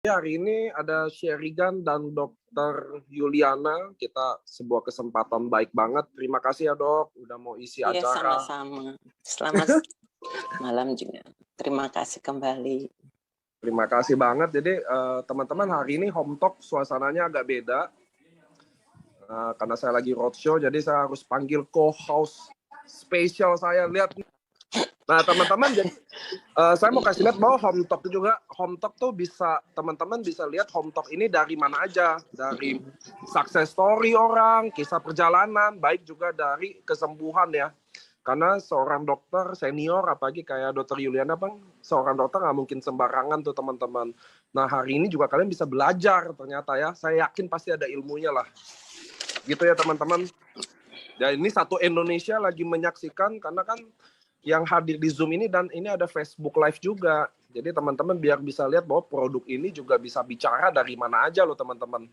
Hari ini ada Sherigan dan Dokter Yuliana. Kita sebuah kesempatan baik banget. Terima kasih ya dok, udah mau isi Iya, acara. sama-sama. Selamat malam juga. Terima kasih kembali. Terima kasih banget. Jadi teman-teman hari ini Home Talk suasananya agak beda. Karena saya lagi roadshow, jadi saya harus panggil co-host spesial saya. Lihat. Nah teman-teman, jadi saya mau kasih lihat bahwa Home Talk juga, Home Talk tuh bisa, teman-teman bisa lihat Home Talk ini dari mana aja. Dari success story orang, kisah perjalanan, baik juga dari kesembuhan ya. Karena seorang dokter senior, apalagi kayak dokter Yuliana, Bang, seorang dokter nggak mungkin sembarangan tuh teman-teman. Nah hari ini juga kalian bisa belajar ternyata ya. Saya yakin pasti ada ilmunya lah. Gitu ya teman-teman. Dan ini satu Indonesia lagi menyaksikan, karena kan yang hadir di Zoom ini, dan ini ada Facebook Live juga. Jadi teman-teman biar bisa lihat bahwa produk ini juga bisa bicara dari mana aja loh teman-teman.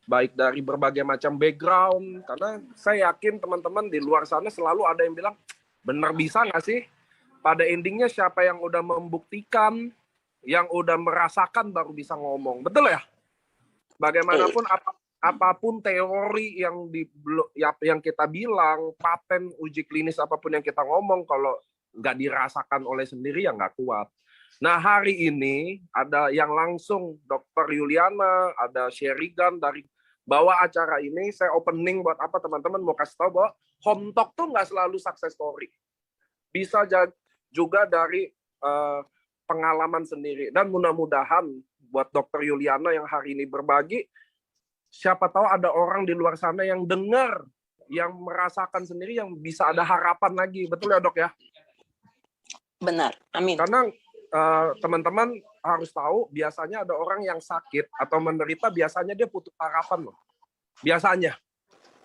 Baik dari berbagai macam background, karena saya yakin teman-teman di luar sana selalu ada yang bilang, bener bisa nggak sih? Pada endingnya siapa yang udah membuktikan, yang udah merasakan baru bisa ngomong. Betul ya? Bagaimanapun apapun teori yang kita bilang, paten, uji klinis apapun yang kita ngomong, kalau nggak dirasakan oleh sendiri ya nggak kuat. Nah hari ini ada yang langsung Dokter Yuliana, ada Sherigan dari bawa acara ini. Saya opening buat apa teman-teman, mau kasih tahu bahwa Home Talk tuh nggak selalu success story. Bisa juga dari pengalaman sendiri. Dan mudah-mudahan buat Dokter Yuliana yang hari ini berbagi, siapa tahu ada orang di luar sana yang dengar, yang merasakan sendiri, yang bisa ada harapan lagi. Betul ya dok ya? Benar, amin. Karena teman-teman harus tahu, biasanya ada orang yang sakit atau menderita, biasanya dia putus harapan loh. Biasanya.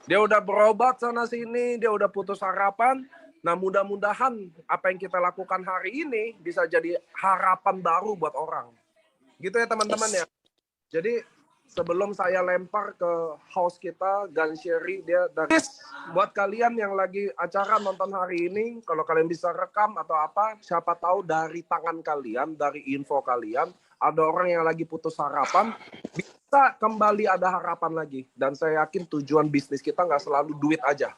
Dia udah berobat sana-sini, dia udah putus harapan. Nah mudah-mudahan apa yang kita lakukan hari ini bisa jadi harapan baru buat orang. Gitu ya teman-teman ya. Jadi sebelum saya lempar ke host kita, Gansyeri, dia dari buat kalian yang lagi acara nonton hari ini, kalau kalian bisa rekam atau apa, siapa tahu dari tangan kalian, dari info kalian, ada orang yang lagi putus harapan, bisa kembali ada harapan lagi. Dan saya yakin tujuan bisnis kita nggak selalu duit aja.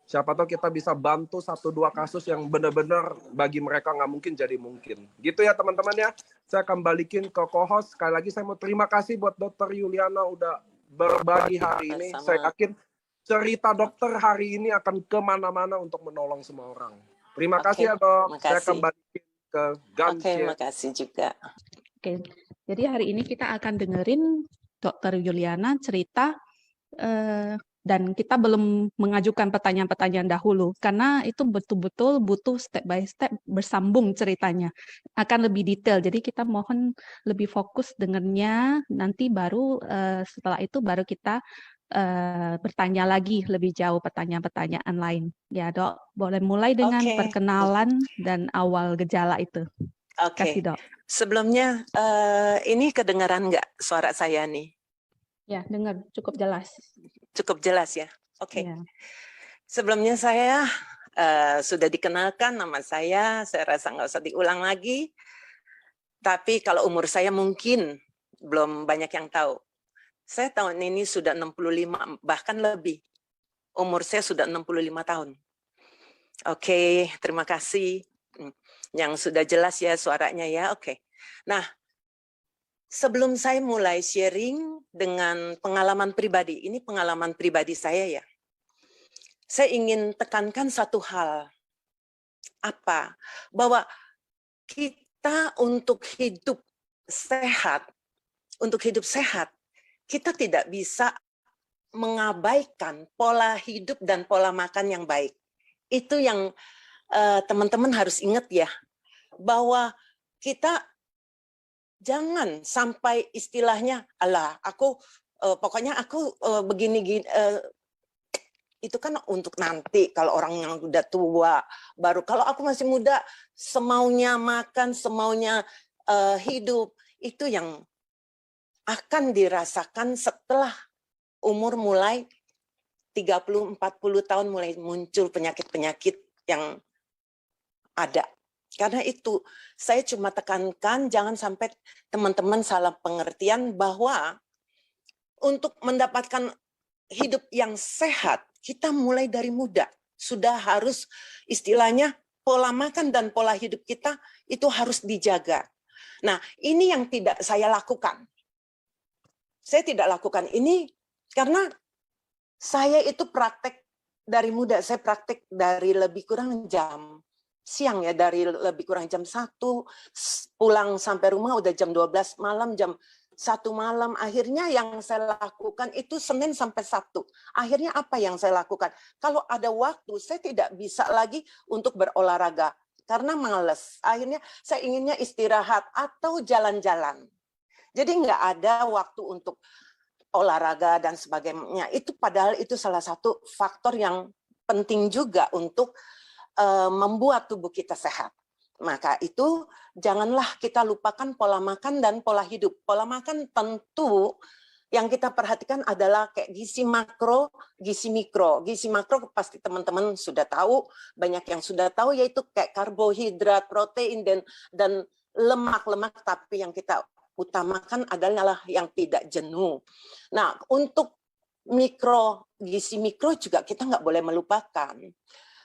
Siapa tahu kita bisa bantu 1-2 kasus yang benar-benar bagi mereka nggak mungkin jadi mungkin. Gitu ya teman-teman ya. Saya akan balikin ke co-host. Sekali lagi saya mau terima kasih buat Dokter Yuliana udah berbagi hari ini. Saya yakin cerita dokter hari ini akan kemana-mana untuk menolong semua orang. Terima kasih ya dok. Saya akan balikin ke Gansyeri. Terima kasih juga. Jadi hari ini kita akan dengerin Dokter Yuliana cerita, dan kita belum mengajukan pertanyaan-pertanyaan dahulu karena itu betul-betul butuh step by step bersambung ceritanya, akan lebih detail. Jadi kita mohon lebih fokus dengernya, nanti baru setelah itu baru kita bertanya lagi lebih jauh pertanyaan-pertanyaan lain. Ya dok, boleh mulai dengan perkenalan dan awal gejala itu. Kasih dok. Sebelumnya ini kedengaran nggak suara saya nih? Ya, dengar cukup jelas. Cukup jelas ya. Ya. Sebelumnya saya sudah dikenalkan nama saya rasa nggak usah diulang lagi. Tapi kalau umur saya mungkin belum banyak yang tahu. Saya tahun ini sudah 65, bahkan lebih. Umur saya sudah 65 tahun. Terima kasih. Yang sudah jelas ya suaranya ya. Nah, sebelum saya mulai sharing dengan pengalaman pribadi, ini pengalaman pribadi saya ya. Saya ingin tekankan satu hal. Apa? Bahwa kita untuk hidup sehat, kita tidak bisa mengabaikan pola hidup dan pola makan yang baik. Itu yang teman-teman harus ingat ya. Bahwa kita jangan sampai istilahnya, pokoknya aku begini, itu kan untuk nanti kalau orang yang udah tua, baru kalau aku masih muda, semaunya makan, semaunya hidup, itu yang akan dirasakan setelah umur mulai 30-40 tahun mulai muncul penyakit-penyakit yang ada. Karena itu saya cuma tekankan jangan sampai teman-teman salah pengertian bahwa untuk mendapatkan hidup yang sehat, kita mulai dari muda. Sudah harus istilahnya pola makan dan pola hidup kita itu harus dijaga. Nah, ini yang tidak saya lakukan. Saya tidak lakukan ini karena saya itu praktek dari muda. Saya praktek dari lebih kurang jam siang ya, dari lebih kurang jam 1, pulang sampai rumah udah jam 12 malam, jam 1 malam. Akhirnya yang saya lakukan itu Senin sampai Sabtu. Akhirnya apa yang saya lakukan? Kalau ada waktu, saya tidak bisa lagi untuk berolahraga karena males. Akhirnya saya inginnya istirahat atau jalan-jalan. Jadi nggak ada waktu untuk olahraga dan sebagainya. Itu padahal itu salah satu faktor yang penting juga untuk membuat tubuh kita sehat. Maka itu janganlah kita lupakan pola makan dan pola hidup. Pola makan tentu yang kita perhatikan adalah kayak gizi makro, gizi mikro. Gizi makro pasti teman-teman sudah tahu, banyak yang sudah tahu, yaitu kayak karbohidrat, protein, dan lemak-lemak, tapi yang kita utamakan adalah yang tidak jenuh. Nah, untuk gizi mikro juga kita nggak boleh melupakan.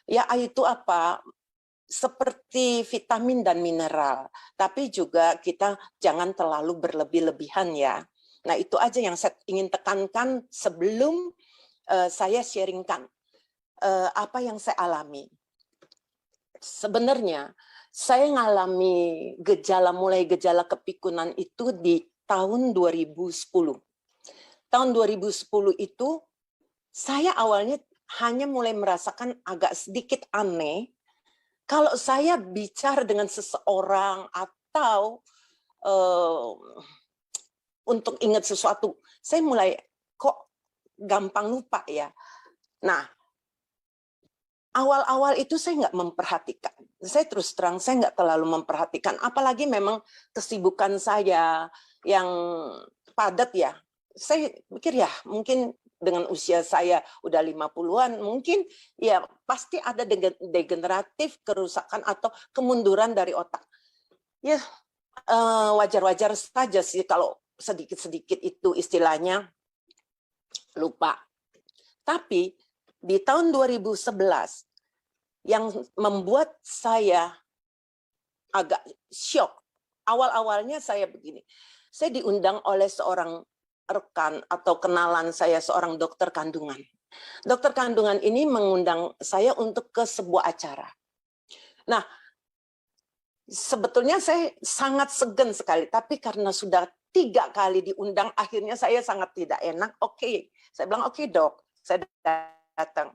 Ya, itu apa? Seperti vitamin dan mineral, tapi juga kita jangan terlalu berlebih-lebihan ya. Nah, itu aja yang saya ingin tekankan sebelum saya sharingkan apa yang saya alami. Sebenarnya saya mengalami mulai gejala kepikunan itu di tahun 2010. Tahun 2010 itu saya awalnya hanya mulai merasakan agak sedikit aneh kalau saya bicara dengan seseorang atau untuk ingat sesuatu, saya mulai kok gampang lupa ya. Nah, awal-awal itu saya nggak memperhatikan. Saya terus terang, saya nggak terlalu memperhatikan. Apalagi memang kesibukan saya yang padat ya. Saya pikir ya mungkin dengan usia saya udah 50-an, mungkin ya pasti ada degeneratif, kerusakan atau kemunduran dari otak. Ya wajar-wajar saja sih kalau sedikit-sedikit itu istilahnya lupa. Tapi di tahun 2011 yang membuat saya agak syok. Awal-awalnya saya begini. Saya diundang oleh seorang rekan atau kenalan saya, seorang dokter kandungan. Dokter kandungan ini mengundang saya untuk ke sebuah acara. Nah, sebetulnya saya sangat segan sekali, tapi karena sudah 3 kali diundang, akhirnya saya sangat tidak enak. Oke, saya bilang oke dok, saya datang.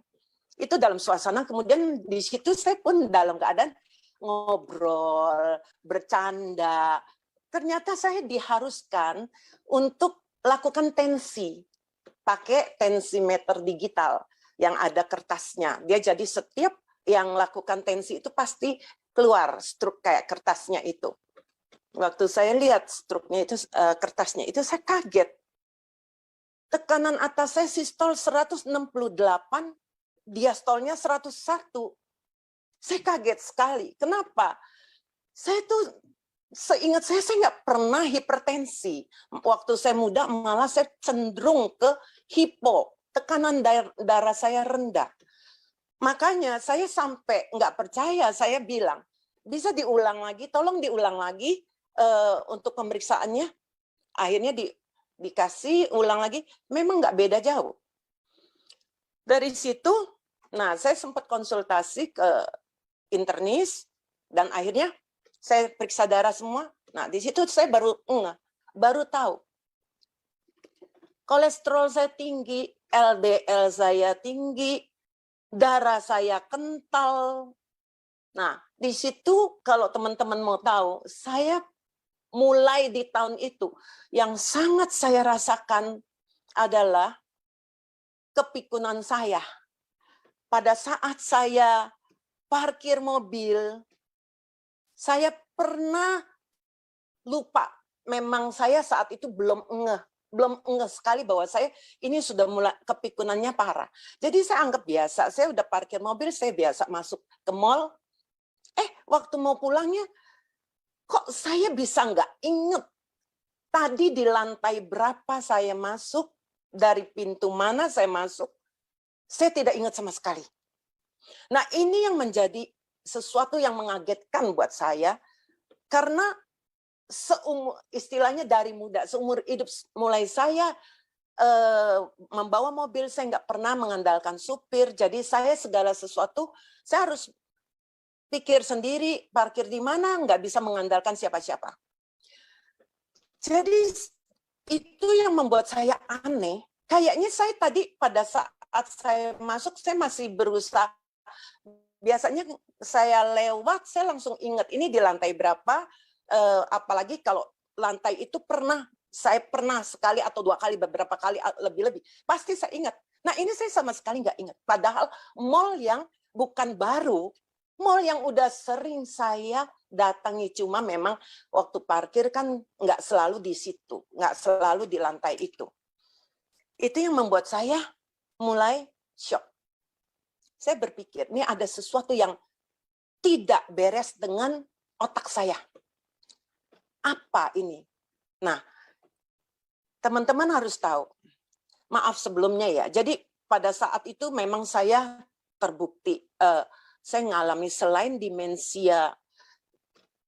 Itu dalam suasana, kemudian di situ saya pun dalam keadaan ngobrol, bercanda. Ternyata saya diharuskan untuk lakukan tensi, pakai tensimeter digital yang ada kertasnya. Dia jadi setiap yang lakukan tensi itu pasti keluar struk kayak kertasnya itu. Waktu saya lihat struknya itu, kertasnya itu, saya kaget. Tekanan atas saya sistol 168, diastolnya 101. Saya kaget sekali. Kenapa? Saya tuh seingat saya nggak pernah hipertensi. Waktu saya muda malah saya cenderung ke hipo, tekanan darah saya rendah. Makanya saya sampai nggak percaya, saya bilang, bisa diulang lagi, tolong diulang lagi untuk pemeriksaannya. Akhirnya dikasih ulang lagi, memang nggak beda jauh. Dari situ, nah saya sempat konsultasi ke internis, dan akhirnya saya periksa darah semua. Nah, di situ saya baru tahu. Kolesterol saya tinggi, LDL saya tinggi, darah saya kental. Nah, di situ kalau teman-teman mau tahu, saya mulai di tahun itu, yang sangat saya rasakan adalah kepikunan saya. Pada saat saya parkir mobil, saya pernah lupa. Memang saya saat itu belum ngeh sekali bahwa saya ini sudah mulai kepikunannya parah. Jadi saya anggap biasa. Saya udah parkir mobil, saya biasa masuk ke mall. waktu mau pulangnya, kok saya bisa nggak inget tadi di lantai berapa saya masuk, dari pintu mana saya masuk, saya tidak ingat sama sekali. Nah, ini yang menjadi sesuatu yang mengagetkan buat saya, karena istilahnya dari muda, seumur hidup mulai saya membawa mobil, saya nggak pernah mengandalkan supir, jadi saya segala sesuatu, saya harus pikir sendiri, parkir di mana, nggak bisa mengandalkan siapa-siapa. Jadi itu yang membuat saya aneh. Kayaknya saya tadi pada saat saya masuk, saya masih berusaha. Biasanya saya lewat, saya langsung ingat ini di lantai berapa. Apalagi kalau lantai itu saya pernah sekali atau 2 kali, beberapa kali lebih-lebih. Pasti saya ingat. Nah, ini saya sama sekali nggak ingat. Padahal mall yang bukan baru, mall yang udah sering saya datangi, cuma memang waktu parkir kan nggak selalu di situ, nggak selalu di lantai itu. Itu yang membuat saya mulai shock. Saya berpikir, ini ada sesuatu yang tidak beres dengan otak saya. Apa ini? Nah, teman-teman harus tahu, maaf sebelumnya ya, jadi pada saat itu memang saya terbukti, saya mengalami selain demensia,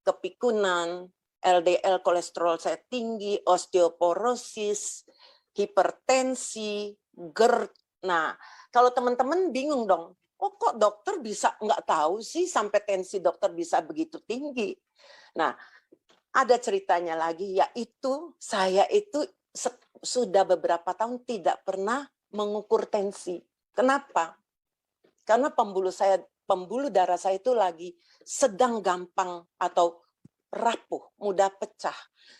kepikunan, LDL kolesterol saya tinggi, osteoporosis, hipertensi, GERD. Nah, kalau teman-teman bingung dong, oh kok dokter bisa nggak tahu sih sampai tensi dokter bisa begitu tinggi. Nah, ada ceritanya lagi, yaitu saya itu sudah beberapa tahun tidak pernah mengukur tensi. Kenapa? Karena pembuluh darah saya itu lagi sedang gampang atau rapuh, mudah pecah.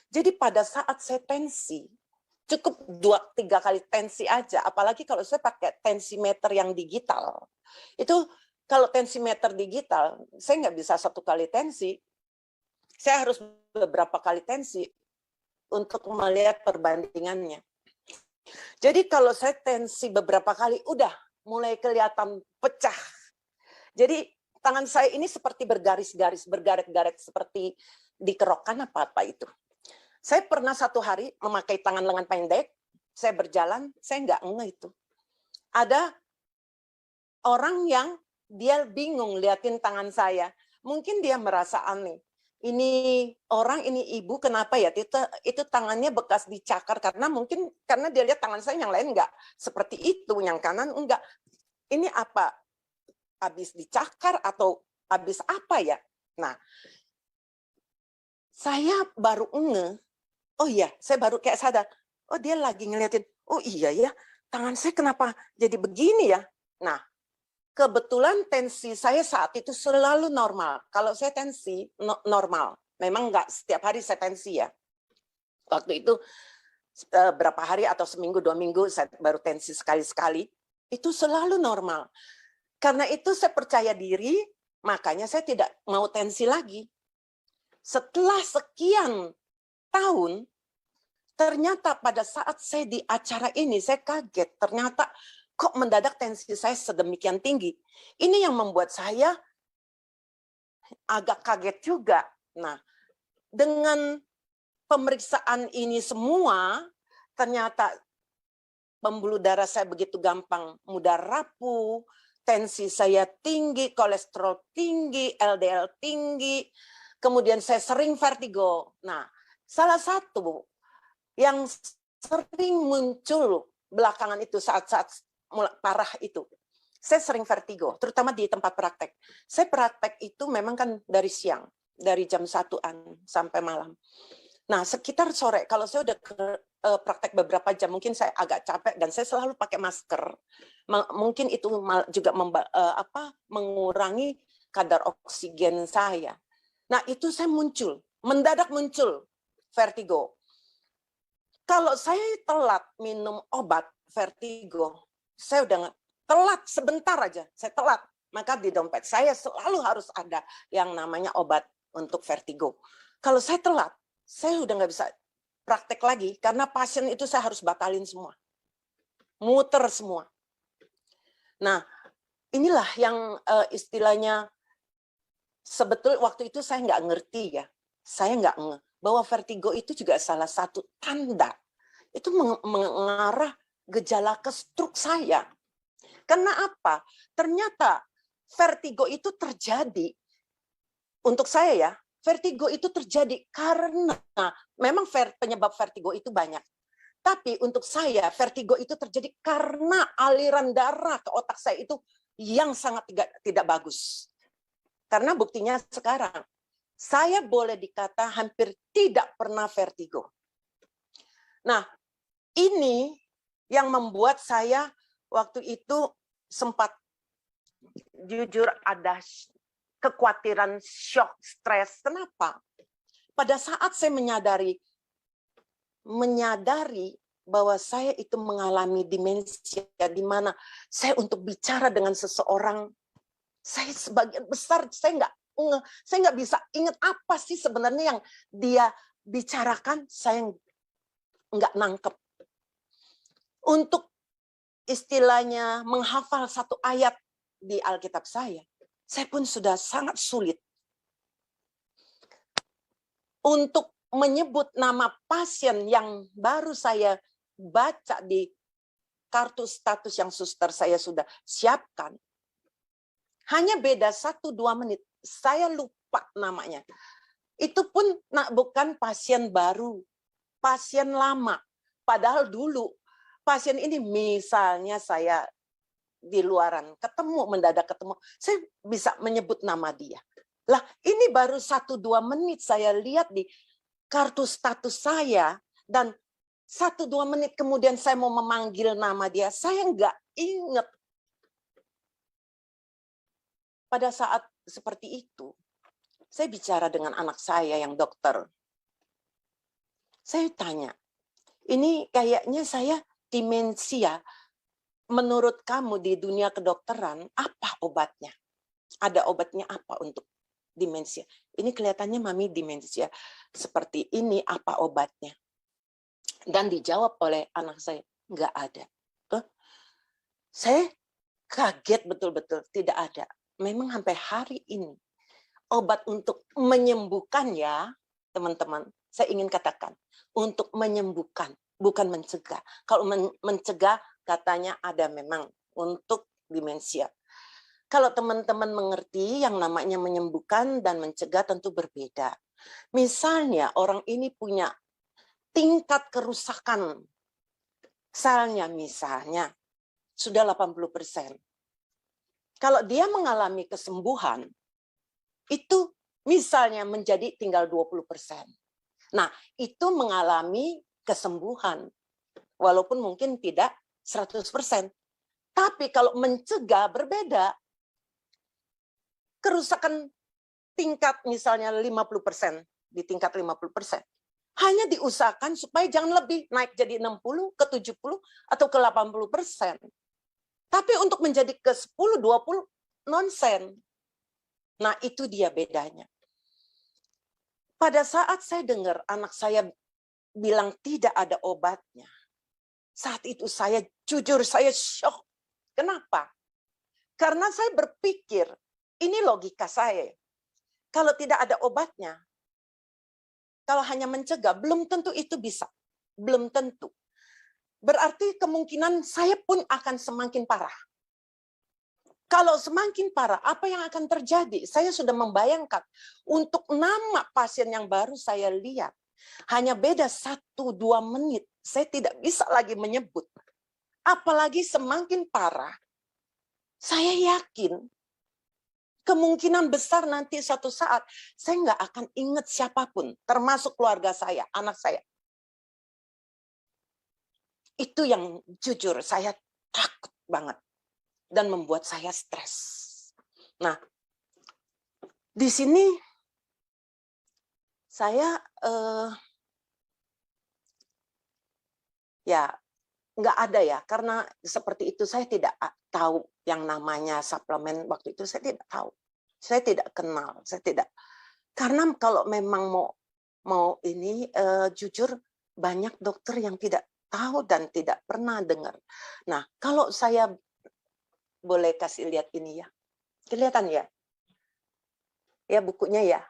Jadi pada saat saya tensi, cukup 2-3 kali tensi aja, apalagi kalau saya pakai tensimeter yang digital. Itu kalau tensimeter digital, saya nggak bisa 1 kali tensi, saya harus beberapa kali tensi untuk melihat perbandingannya. Jadi kalau saya tensi beberapa kali, udah mulai kelihatan pecah. Jadi tangan saya ini seperti bergaris-garis, bergaret-garet seperti dikerokan apa-apa itu. Saya pernah 1 hari memakai tangan lengan pendek, saya berjalan, saya nggak ngeh itu. Ada orang yang dia bingung liatin tangan saya. Mungkin dia merasa aneh. Ini orang, ini ibu, kenapa ya? Itu tangannya bekas dicakar, karena mungkin karena dia lihat tangan saya yang lain nggak seperti itu, yang kanan enggak. Ini apa? Habis dicakar atau habis apa ya? Nah, saya baru ngeh, oh iya, saya baru kayak sadar, oh dia lagi ngeliatin, oh iya ya, tangan saya kenapa jadi begini ya? Nah, kebetulan tensi saya saat itu selalu normal. Kalau saya tensi normal, memang nggak setiap hari saya tensi ya. Waktu itu berapa hari atau seminggu, 2 minggu saya baru tensi sekali-sekali, itu selalu normal. Karena itu saya percaya diri, makanya saya tidak mau tensi lagi. Setelah sekian tahun, ternyata pada saat saya di acara ini, saya kaget. Ternyata kok mendadak tensi saya sedemikian tinggi. Ini yang membuat saya agak kaget juga. Nah, dengan pemeriksaan ini semua, ternyata pembuluh darah saya begitu gampang mudah rapuh, tensi saya tinggi, kolesterol tinggi, LDL tinggi, kemudian saya sering vertigo. Nah, salah satu yang sering muncul belakangan itu saat-saat parah itu, saya sering vertigo, terutama di tempat praktek. Saya praktek itu memang kan dari siang, dari jam 1-an sampai malam. Nah, sekitar sore, kalau saya udah praktek beberapa jam, mungkin saya agak capek dan saya selalu pakai masker. Mungkin itu juga mengurangi kadar oksigen saya. Nah, itu saya mendadak muncul vertigo. Kalau saya telat minum obat vertigo, saya udah telat sebentar aja, saya telat. Maka di dompet saya selalu harus ada yang namanya obat untuk vertigo. Kalau saya telat, saya udah nggak bisa praktek lagi, karena pasien itu saya harus batalin semua. Muter semua. Nah, inilah yang istilahnya Sebetulnya waktu itu saya nggak ngerti ya, saya nggak ngeh bahwa vertigo itu juga salah satu tanda. Itu mengarah gejala ke stroke saya. Karena apa? Ternyata vertigo itu terjadi, untuk saya ya, vertigo itu terjadi karena memang penyebab vertigo itu banyak. Tapi untuk saya, vertigo itu terjadi karena aliran darah ke otak saya itu yang sangat tidak bagus. Karena buktinya sekarang, saya boleh dikata hampir tidak pernah vertigo. Nah, ini yang membuat saya waktu itu sempat jujur ada kekhawatiran, shock, stres. Kenapa? Pada saat saya menyadari bahwa saya itu mengalami demensia, di mana saya untuk bicara dengan seseorang, saya sebagian besar saya nggak bisa ingat apa sih sebenarnya yang dia bicarakan, saya nggak nangkep. Untuk istilahnya menghafal satu ayat di Alkitab saya pun sudah sangat sulit. Untuk menyebut nama pasien yang baru saya baca di kartu status yang suster saya sudah siapkan, hanya beda 1-2 menit, saya lupa namanya. Itu pun bukan pasien baru, pasien lama. Padahal dulu pasien ini misalnya saya di luaran mendadak ketemu, saya bisa menyebut nama dia. Lah, ini baru 1-2 menit saya lihat di kartu status saya, dan 1-2 menit kemudian saya mau memanggil nama dia, saya nggak ingat. Pada saat seperti itu, saya bicara dengan anak saya yang dokter. Saya tanya, ini kayaknya saya demensia. Menurut kamu di dunia kedokteran, apa obatnya? Ada obatnya apa untuk demensia? Ini kelihatannya mami demensia. Seperti ini, apa obatnya? Dan dijawab oleh anak saya, nggak ada. Saya kaget betul-betul, tidak ada. Memang sampai hari ini, obat untuk menyembuhkan ya, teman-teman, saya ingin katakan, untuk menyembuhkan, bukan mencegah. Kalau mencegah, katanya ada memang untuk demensia. Kalau teman-teman mengerti yang namanya menyembuhkan dan mencegah tentu berbeda. Misalnya orang ini punya tingkat kerusakan selnya misalnya sudah 80%. Kalau dia mengalami kesembuhan, itu misalnya menjadi tinggal 20%. Nah, itu mengalami kesembuhan. Walaupun mungkin tidak 100%. Tapi kalau mencegah berbeda. Kerusakan tingkat misalnya 50%, di tingkat 50%. Hanya diusahakan supaya jangan lebih, naik jadi 60, ke 70, atau ke 80%. Tapi untuk menjadi ke 10, 20, nonsen. Nah, itu dia bedanya. Pada saat saya dengar anak saya bilang tidak ada obatnya, saat itu saya jujur, saya shock. Kenapa? Karena saya berpikir, ini logika saya. Kalau tidak ada obatnya, kalau hanya mencegah, belum tentu itu bisa. Belum tentu. Berarti kemungkinan saya pun akan semakin parah. Kalau semakin parah, apa yang akan terjadi? Saya sudah membayangkan untuk nama pasien yang baru saya lihat. Hanya beda 1-2 menit. Saya tidak bisa lagi menyebut. Apalagi semakin parah. Saya yakin kemungkinan besar nanti suatu saat saya nggak akan ingat siapapun, termasuk keluarga saya, anak saya. Itu yang jujur saya takut banget dan membuat saya stres. Nah, di sini saya ya nggak ada ya, karena seperti itu saya tidak tahu yang namanya suplemen waktu itu, saya tidak tahu, saya tidak kenal, saya tidak. Karena kalau memang mau ini jujur banyak dokter yang tidak tahu dan tidak pernah dengar. Nah, kalau saya boleh kasih lihat ini ya, kelihatan ya. Ya bukunya ya.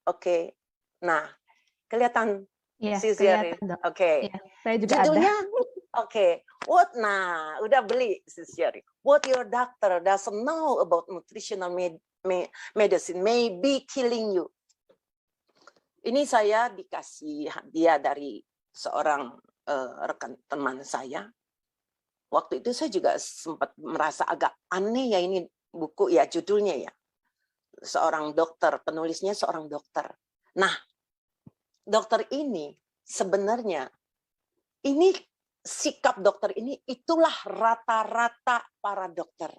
Oke. Nah, kelihatan Iya, Sisyari. kelihatan, Dok. Oke. Iya, saya juga ada. Judulnya oke. Nah, udah beli Sisyari. What your doctor doesn't know about nutritional medicine may be killing you. Ini saya dikasih hadiah dari seorang rekan teman saya. Waktu itu saya juga sempat merasa agak aneh ya, ini buku ya, judulnya ya. Seorang dokter, penulisnya seorang dokter. Nah, dokter ini sebenarnya, ini sikap dokter ini itulah rata-rata para dokter.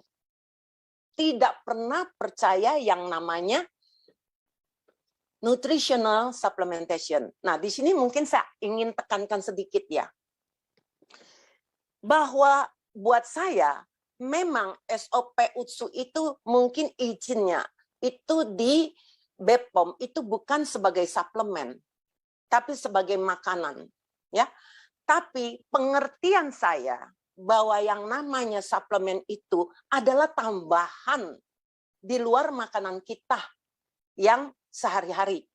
Tidak pernah percaya yang namanya nutritional supplementation. Nah, di sini mungkin saya ingin tekankan sedikit ya. Bahwa buat saya memang SOP UTSU itu mungkin izinnya itu di BPOM itu bukan sebagai suplemen, tapi sebagai makanan, ya. Tapi pengertian saya bahwa yang namanya suplemen itu adalah tambahan di luar makanan kita yang sehari-hari.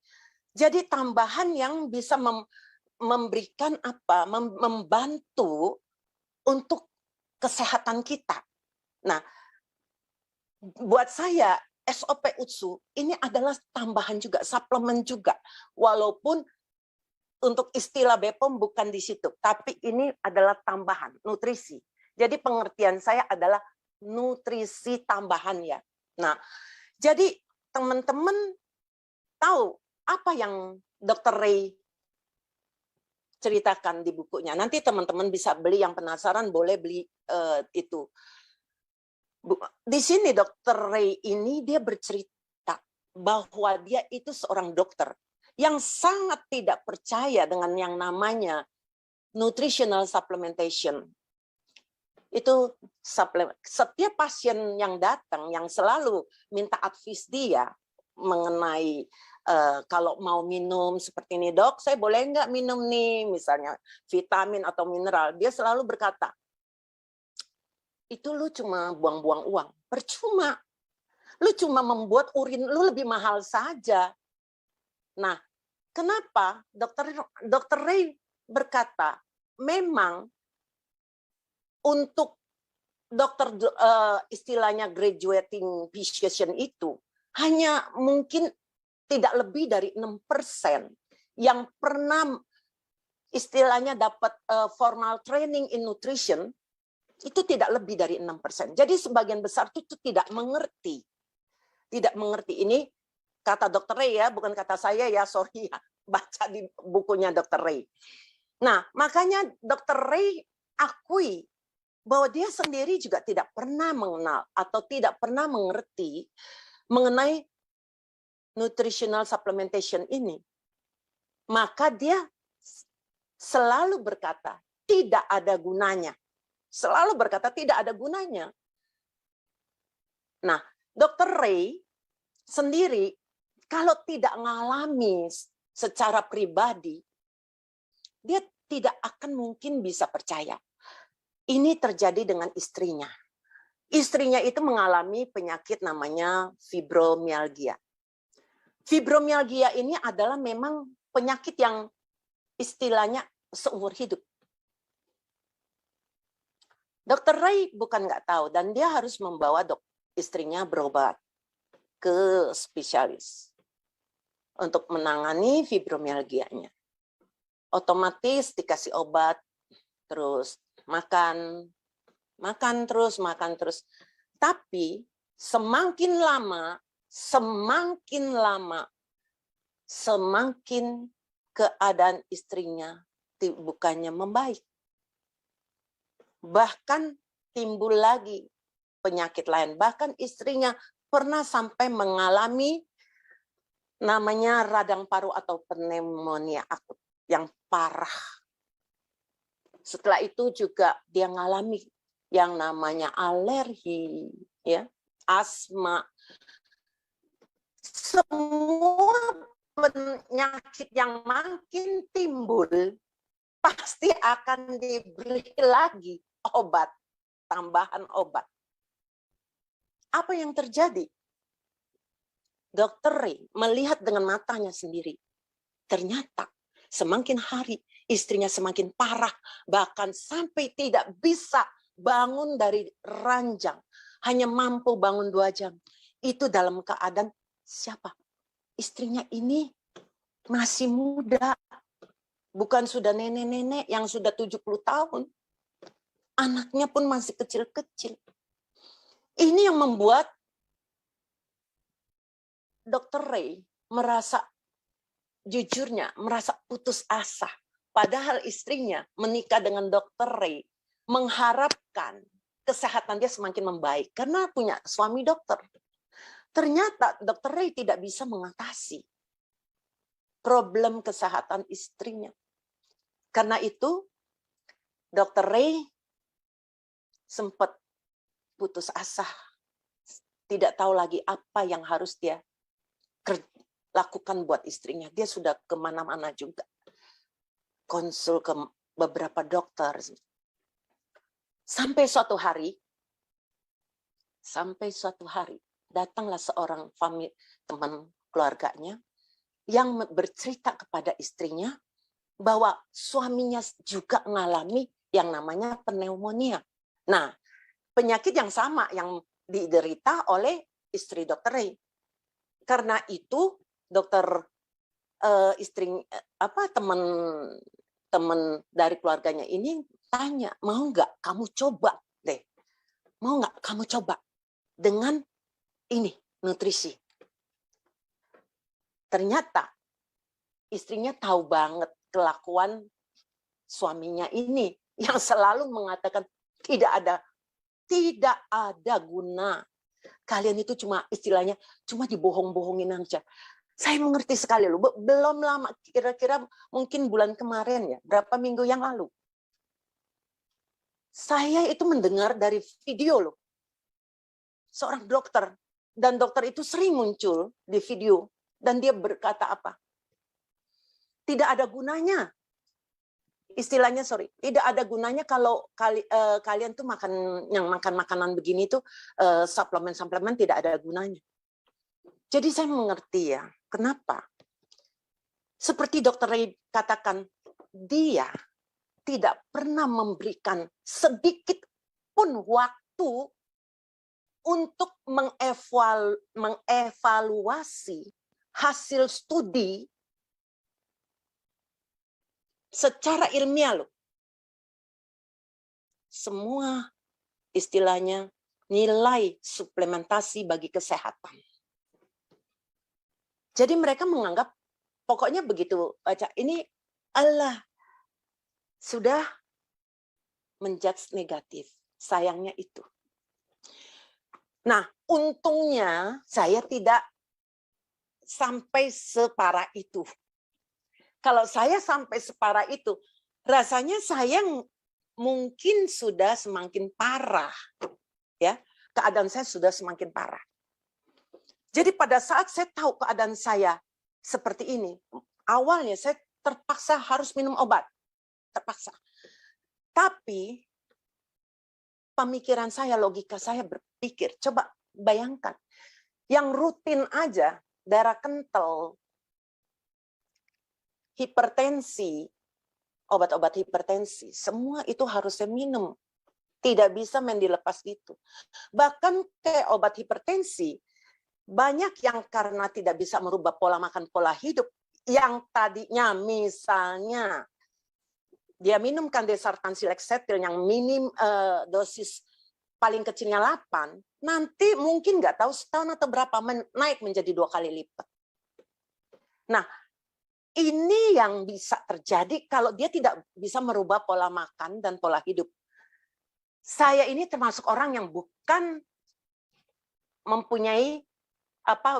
Jadi tambahan yang bisa memberikan apa? Membantu untuk kesehatan kita. Nah, buat saya SOP UTSU ini adalah tambahan juga, suplemen juga. Walaupun untuk istilah BPOM bukan di situ, tapi ini adalah tambahan, nutrisi. Jadi pengertian saya adalah nutrisi tambahan ya. Nah, jadi teman-teman tahu apa yang Dr. Ray ceritakan di bukunya. Nanti teman-teman bisa beli, yang penasaran boleh beli itu. Di sini Dr. Ray ini dia bercerita bahwa dia itu seorang dokter yang sangat tidak percaya dengan yang namanya nutritional supplementation. Itu setiap pasien yang datang yang selalu minta advice dia mengenai kalau mau minum seperti ini, dok, saya boleh nggak minum nih, misalnya vitamin atau mineral. Dia selalu berkata, itu lu cuma buang-buang uang, percuma. Lu cuma membuat urin lu lebih mahal saja. Nah, kenapa Dr. Ray berkata, memang untuk dokter istilahnya graduating physician itu hanya mungkin tidak lebih dari 6% yang pernah istilahnya dapat formal training in nutrition, itu tidak lebih dari 6%. Jadi sebagian besar itu tidak mengerti. Tidak mengerti. Ini kata Dr. Ray ya, bukan kata saya ya, sorry ya. Baca di bukunya Dr. Ray. Nah, makanya Dr. Ray akui bahwa dia sendiri juga tidak pernah mengenal atau tidak pernah mengerti mengenai nutritional supplementation ini. Maka dia selalu berkata, tidak ada gunanya. Selalu berkata, tidak ada gunanya. Nah, Dr. Ray sendiri, kalau tidak mengalami secara pribadi, dia tidak akan mungkin bisa percaya. Ini terjadi dengan istrinya. Istrinya itu mengalami penyakit namanya fibromyalgia. Fibromyalgia ini adalah memang penyakit yang istilahnya seumur hidup. Dr. Ray bukan nggak tahu, dan dia harus membawa istrinya berobat ke spesialis untuk menangani fibromyalgianya. Otomatis dikasih obat, terus makan terus. Tapi semakin lama, semakin keadaan istrinya bukannya membaik. Bahkan timbul lagi penyakit lain. Bahkan istrinya pernah sampai mengalami namanya radang paru atau pneumonia akut yang parah. Setelah itu juga dia mengalami yang namanya alergi, ya, asma. Semua penyakit yang makin timbul pasti akan diberi lagi obat, tambahan obat. Apa yang terjadi? Dr. Ray melihat dengan matanya sendiri. Ternyata semakin hari istrinya semakin parah, bahkan sampai tidak bisa bangun dari ranjang, hanya mampu bangun 2 jam. Itu dalam keadaan siapa? Istrinya ini masih muda, bukan sudah nenek-nenek yang sudah 70 tahun. Anaknya pun masih kecil-kecil. Ini yang membuat Dr. Ray merasa, jujurnya, merasa putus asa. Padahal istrinya menikah dengan Dr. Ray, mengharapkan kesehatan dia semakin membaik karena punya suami dokter. Ternyata Dr. Ray tidak bisa mengatasi problem kesehatan istrinya. Karena itu, Dr. Ray sempat putus asa. Tidak tahu lagi apa yang harus dia lakukan buat istrinya. Dia sudah kemana-mana juga. Konsul ke beberapa dokter. Sampai suatu hari, datanglah seorang teman keluarganya yang bercerita kepada istrinya bahwa suaminya juga mengalami yang namanya pneumonia. Nah, penyakit yang sama yang diderita oleh istri Dr. Ray. Karena itu teman dari keluarganya ini tanya, mau nggak kamu coba deh, mau nggak kamu coba dengan ini nutrisi. Ternyata istrinya tahu banget kelakuan suaminya ini yang selalu mengatakan tidak ada guna. Kalian itu cuma istilahnya cuma dibohong-bohongin aja. Saya mengerti sekali loh. Belum lama, kira-kira mungkin bulan kemarin ya, berapa minggu yang lalu. Saya itu mendengar dari video loh. Seorang dokter, dan dokter itu sering muncul di video, dan dia berkata apa? Tidak ada gunanya. Istilahnya, tidak ada gunanya kalau kalian tuh makan makanan begini tuh suplemen tidak ada gunanya. Jadi saya mengerti ya, kenapa? Seperti Dr. Ray katakan, dia tidak pernah memberikan sedikit pun waktu untuk mengevaluasi hasil studi secara ilmiah loh. Semua istilahnya nilai suplementasi bagi kesehatan. Jadi mereka menganggap pokoknya begitu baca ini Allah sudah menjudge negatif. Sayangnya itu. Nah, untungnya saya tidak sampai separah itu. Kalau saya sampai separah itu, rasanya saya mungkin sudah semakin parah. Ya, keadaan saya sudah semakin parah. Jadi pada saat saya tahu keadaan saya seperti ini, awalnya saya terpaksa harus minum obat. Terpaksa. Tapi pemikiran saya, logika saya berpikir, coba bayangkan, yang rutin aja, darah kental, hipertensi, obat-obat hipertensi, semua itu harus saya minum. Tidak bisa main dilepas gitu. Bahkan kayak obat hipertensi, banyak yang karena tidak bisa merubah pola makan, pola hidup, yang tadinya misalnya dia minum kandesertan sileksetil yang minim dosis paling kecilnya 8, nanti mungkin nggak tahu setahun atau berapa naik menjadi 2 kali lipat. Nah, ini yang bisa terjadi kalau dia tidak bisa merubah pola makan dan pola hidup. Saya ini termasuk orang yang bukan mempunyai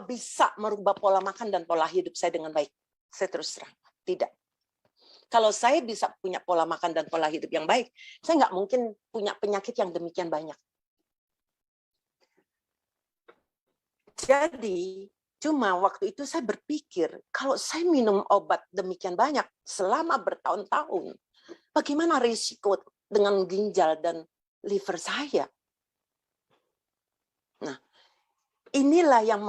bisa merubah pola makan dan pola hidup saya dengan baik. Saya terus terang, tidak. Kalau saya bisa punya pola makan dan pola hidup yang baik, saya nggak mungkin punya penyakit yang demikian banyak. Jadi, cuma waktu itu saya berpikir, kalau saya minum obat demikian banyak selama bertahun-tahun, bagaimana risiko dengan ginjal dan liver saya? Nah, inilah yang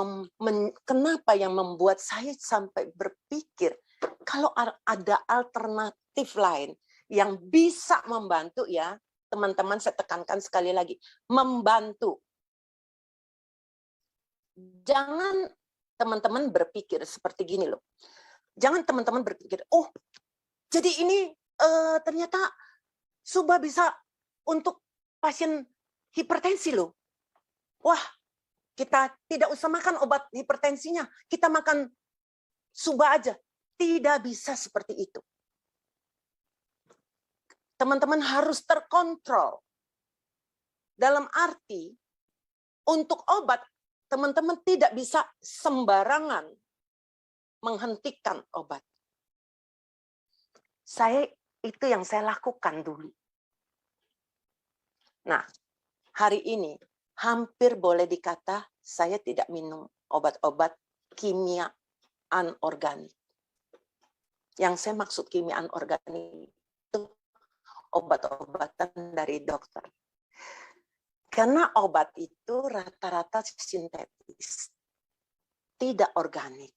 kenapa yang membuat saya sampai berpikir kalau ada alternatif lain yang bisa membantu ya, teman-teman saya tekankan sekali lagi, membantu. Jangan teman-teman berpikir seperti gini loh. Jangan teman-teman berpikir, oh jadi ini ternyata Suba bisa untuk pasien hipertensi loh. Wah, kita tidak usah makan obat hipertensinya, kita makan Suba aja. Tidak bisa seperti itu. Teman-teman harus terkontrol. Dalam arti, untuk obat, teman-teman tidak bisa sembarangan menghentikan obat. Itu yang saya lakukan dulu. Nah, hari ini hampir boleh dikata saya tidak minum obat-obat kimia anorganik. Yang saya maksud kimia anorganik itu obat-obatan dari dokter. Karena obat itu rata-rata sintetis, tidak organik.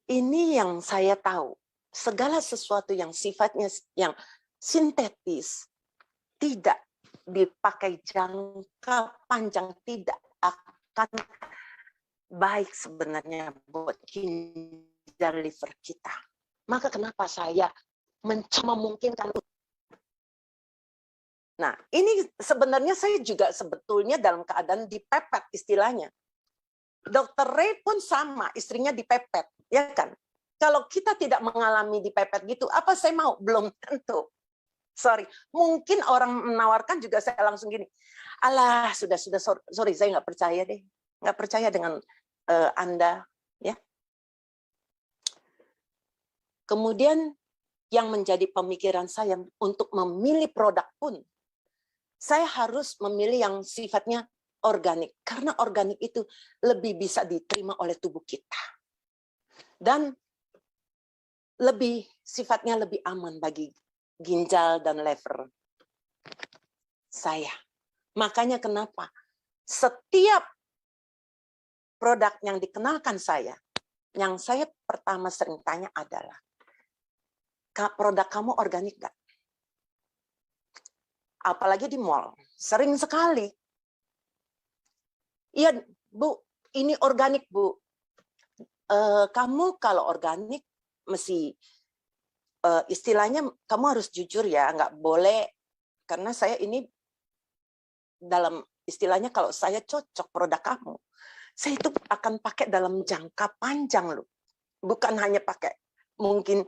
Ini yang saya tahu. Segala sesuatu yang sifatnya yang sintetis tidak dipakai jangka panjang tidak akan baik sebenarnya buat ginjal liver kita. Maka kenapa saya memungkinkan. Nah, ini sebenarnya saya juga sebetulnya dalam keadaan dipepet istilahnya. Dr. Ray pun sama, istrinya dipepet, ya kan? Kalau kita tidak mengalami dipepet gitu, apa saya mau? Belum tentu. Sorry, mungkin orang menawarkan juga saya langsung gini, alah sudah, sorry saya nggak percaya deh, nggak percaya dengan Anda, ya. Kemudian yang menjadi pemikiran saya untuk memilih produk pun, saya harus memilih yang sifatnya organik, karena organik itu lebih bisa diterima oleh tubuh kita dan sifatnya lebih aman bagi ginjal dan liver saya. Makanya kenapa setiap produk yang dikenalkan saya, yang saya pertama sering tanya adalah, produk kamu organik nggak? Apalagi di mall, sering sekali. Iya, Bu, ini organik, Bu. Kamu kalau organik, mesti istilahnya kamu harus jujur ya, nggak boleh, karena saya ini dalam istilahnya kalau saya cocok produk kamu, saya itu akan pakai dalam jangka panjang loh, bukan hanya pakai mungkin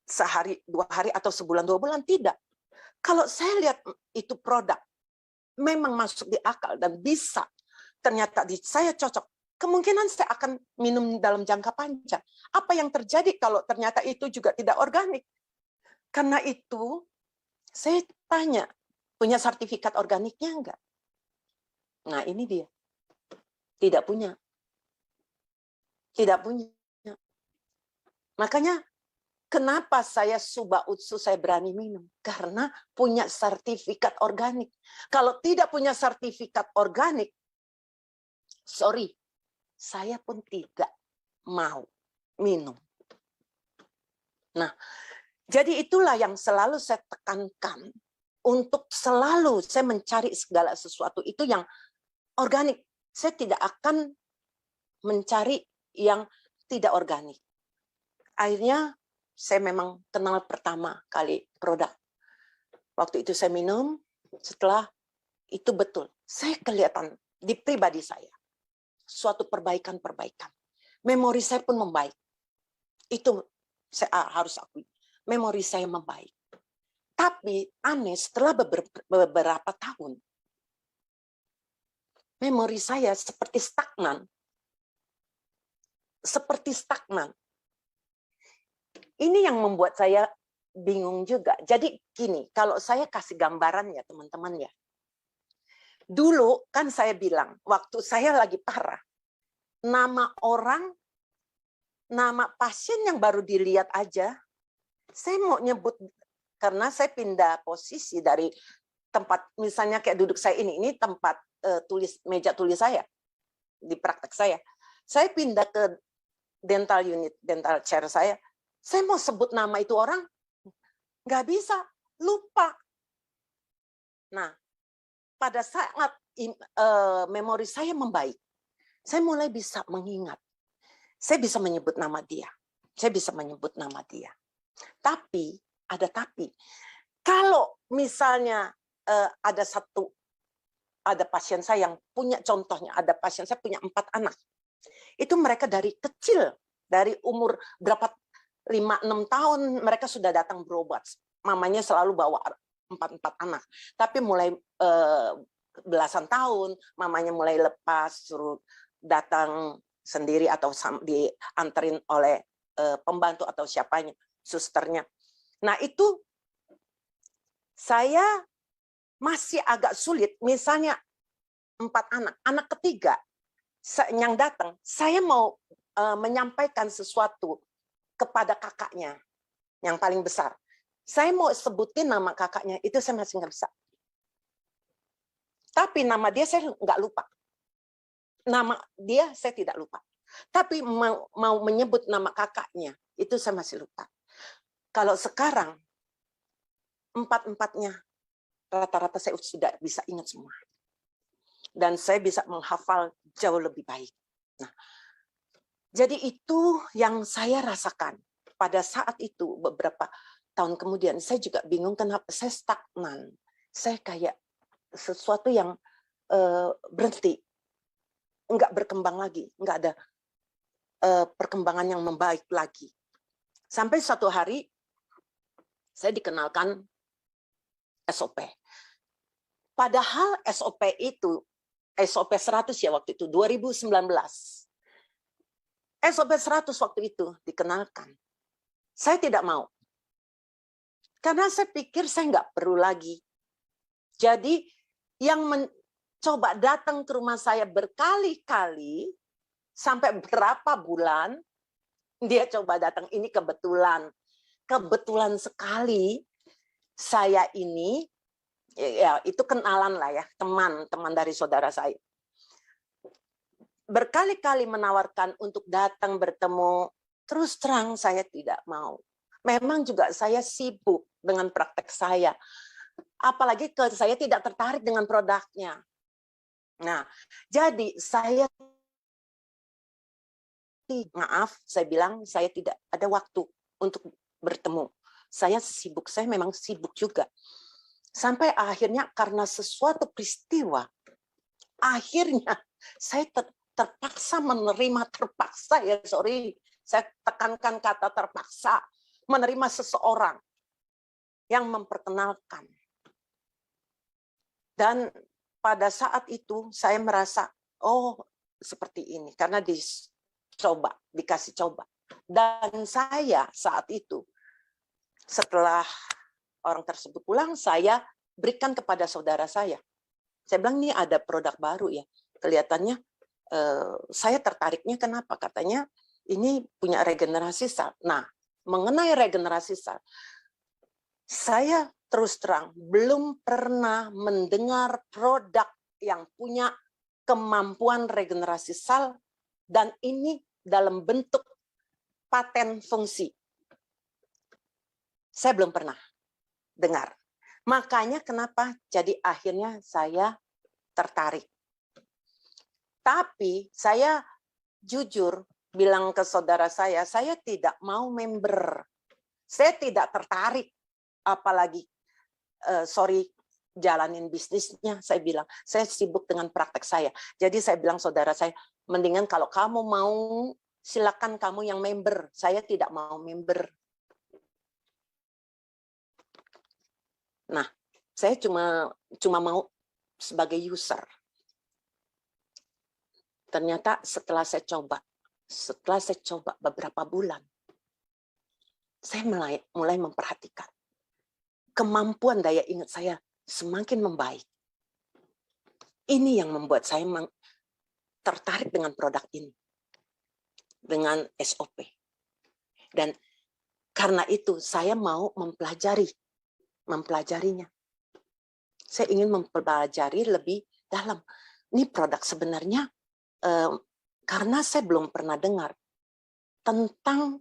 sehari, 2 hari, atau sebulan, 2 bulan, tidak. Kalau saya lihat itu produk memang masuk di akal dan bisa, ternyata saya cocok, kemungkinan saya akan minum dalam jangka panjang. Apa yang terjadi kalau ternyata itu juga tidak organik? Karena itu, saya tanya, punya sertifikat organiknya enggak? Nah, ini dia. Tidak punya. Tidak punya. Makanya, kenapa saya Suba Utsu saya berani minum? Karena punya sertifikat organik. Kalau tidak punya sertifikat organik, sorry, saya pun tidak mau minum. Nah, jadi itulah yang selalu saya tekankan, untuk selalu saya mencari segala sesuatu itu yang organik. Saya tidak akan mencari yang tidak organik. Akhirnya saya memang kenal pertama kali produk. Waktu itu saya minum, setelah itu betul, saya kelihatan di pribadi saya suatu perbaikan-perbaikan. Memori saya pun membaik. Itu saya harus akui. Memori saya membaik. Tapi aneh, setelah beberapa tahun, memori saya seperti stagnan. Seperti stagnan. Ini yang membuat saya bingung juga. Jadi gini, kalau saya kasih gambaran ya teman-teman ya. Dulu kan saya bilang, waktu saya lagi parah, nama orang, nama pasien yang baru dilihat aja, saya mau nyebut, karena saya pindah posisi dari tempat, misalnya kayak duduk saya ini tempat meja tulis saya. di praktek saya pindah ke dental unit, dental chair saya mau sebut nama itu orang, nggak bisa, lupa. Nah, pada saat memori saya membaik, saya mulai bisa mengingat. Saya bisa menyebut nama dia. Saya bisa menyebut nama dia. Tapi, ada tapi. Kalau misalnya ada pasien saya yang punya, contohnya ada pasien saya punya 4 anak. Itu mereka dari kecil, dari umur berapa 5-6 tahun mereka sudah datang berobat. Mamanya selalu bawa 4 anak. Tapi mulai belasan tahun, mamanya mulai lepas, suruh datang sendiri atau dianterin oleh pembantu atau siapanya, susternya. Nah itu saya masih agak sulit, misalnya 4 anak, anak ketiga yang datang, saya mau menyampaikan sesuatu kepada kakaknya yang paling besar. Saya mau sebutin nama kakaknya, itu saya masih nggak bisa. Tapi nama dia saya nggak lupa. Nama dia saya tidak lupa. Tapi mau menyebut nama kakaknya, itu saya masih lupa. Kalau sekarang, 4-4-nya, rata-rata saya sudah bisa ingat semua. Dan saya bisa menghafal jauh lebih baik. Nah, jadi itu yang saya rasakan. Pada saat itu, beberapa tahun kemudian, saya juga bingung kenapa saya stagnan. Saya kayak sesuatu yang berhenti. Nggak berkembang lagi. Nggak ada perkembangan yang membaik lagi. Sampai suatu hari, saya dikenalkan SOP. Padahal SOP itu, SOP 100 ya waktu itu, 2019. SOP 100 waktu itu dikenalkan. Saya tidak mau. Karena saya pikir saya nggak perlu lagi. Jadi yang mencoba datang ke rumah saya berkali-kali, sampai berapa bulan, dia coba datang. Ini kebetulan. Kebetulan sekali saya ini, ya itu kenalan lah ya, teman dari saudara saya. Berkali-kali menawarkan untuk datang bertemu, terus terang saya tidak mau. Memang juga saya sibuk dengan praktek saya. Apalagi saya tidak tertarik dengan produknya. Nah, jadi saya maaf, saya bilang saya tidak ada waktu untuk bertemu. Saya sibuk, saya memang sibuk juga. Sampai akhirnya karena sesuatu peristiwa, akhirnya saya terpaksa menerima, terpaksa ya, sorry, saya tekankan kata terpaksa, menerima seseorang yang memperkenalkan. Dan pada saat itu saya merasa, oh seperti ini, karena dikasih coba. Dan saya saat itu, setelah orang tersebut pulang, saya berikan kepada saudara saya. Saya bilang, ini ada produk baru ya. Kelihatannya saya tertariknya kenapa? Katanya ini punya regenerasi sel. Nah, mengenai regenerasi sel, saya terus terang belum pernah mendengar produk yang punya kemampuan regenerasi sel dan ini dalam bentuk paten fungsi. Saya belum pernah dengar. Makanya kenapa jadi akhirnya saya tertarik. Tapi saya jujur bilang ke saudara saya tidak mau member. Saya tidak tertarik, apalagi jalanin bisnisnya. Saya bilang, saya sibuk dengan praktek saya. Jadi saya bilang saudara saya, mendingan kalau kamu mau, silakan kamu yang member. Saya tidak mau member. Nah, saya cuma mau sebagai user. Ternyata setelah saya coba beberapa bulan, saya mulai memperhatikan kemampuan daya ingat saya semakin membaik. Ini yang membuat saya tertarik dengan produk ini, dengan SOP. Dan karena itu saya mau mempelajarinya. Saya ingin mempelajari lebih dalam. Ini produk sebenarnya karena saya belum pernah dengar tentang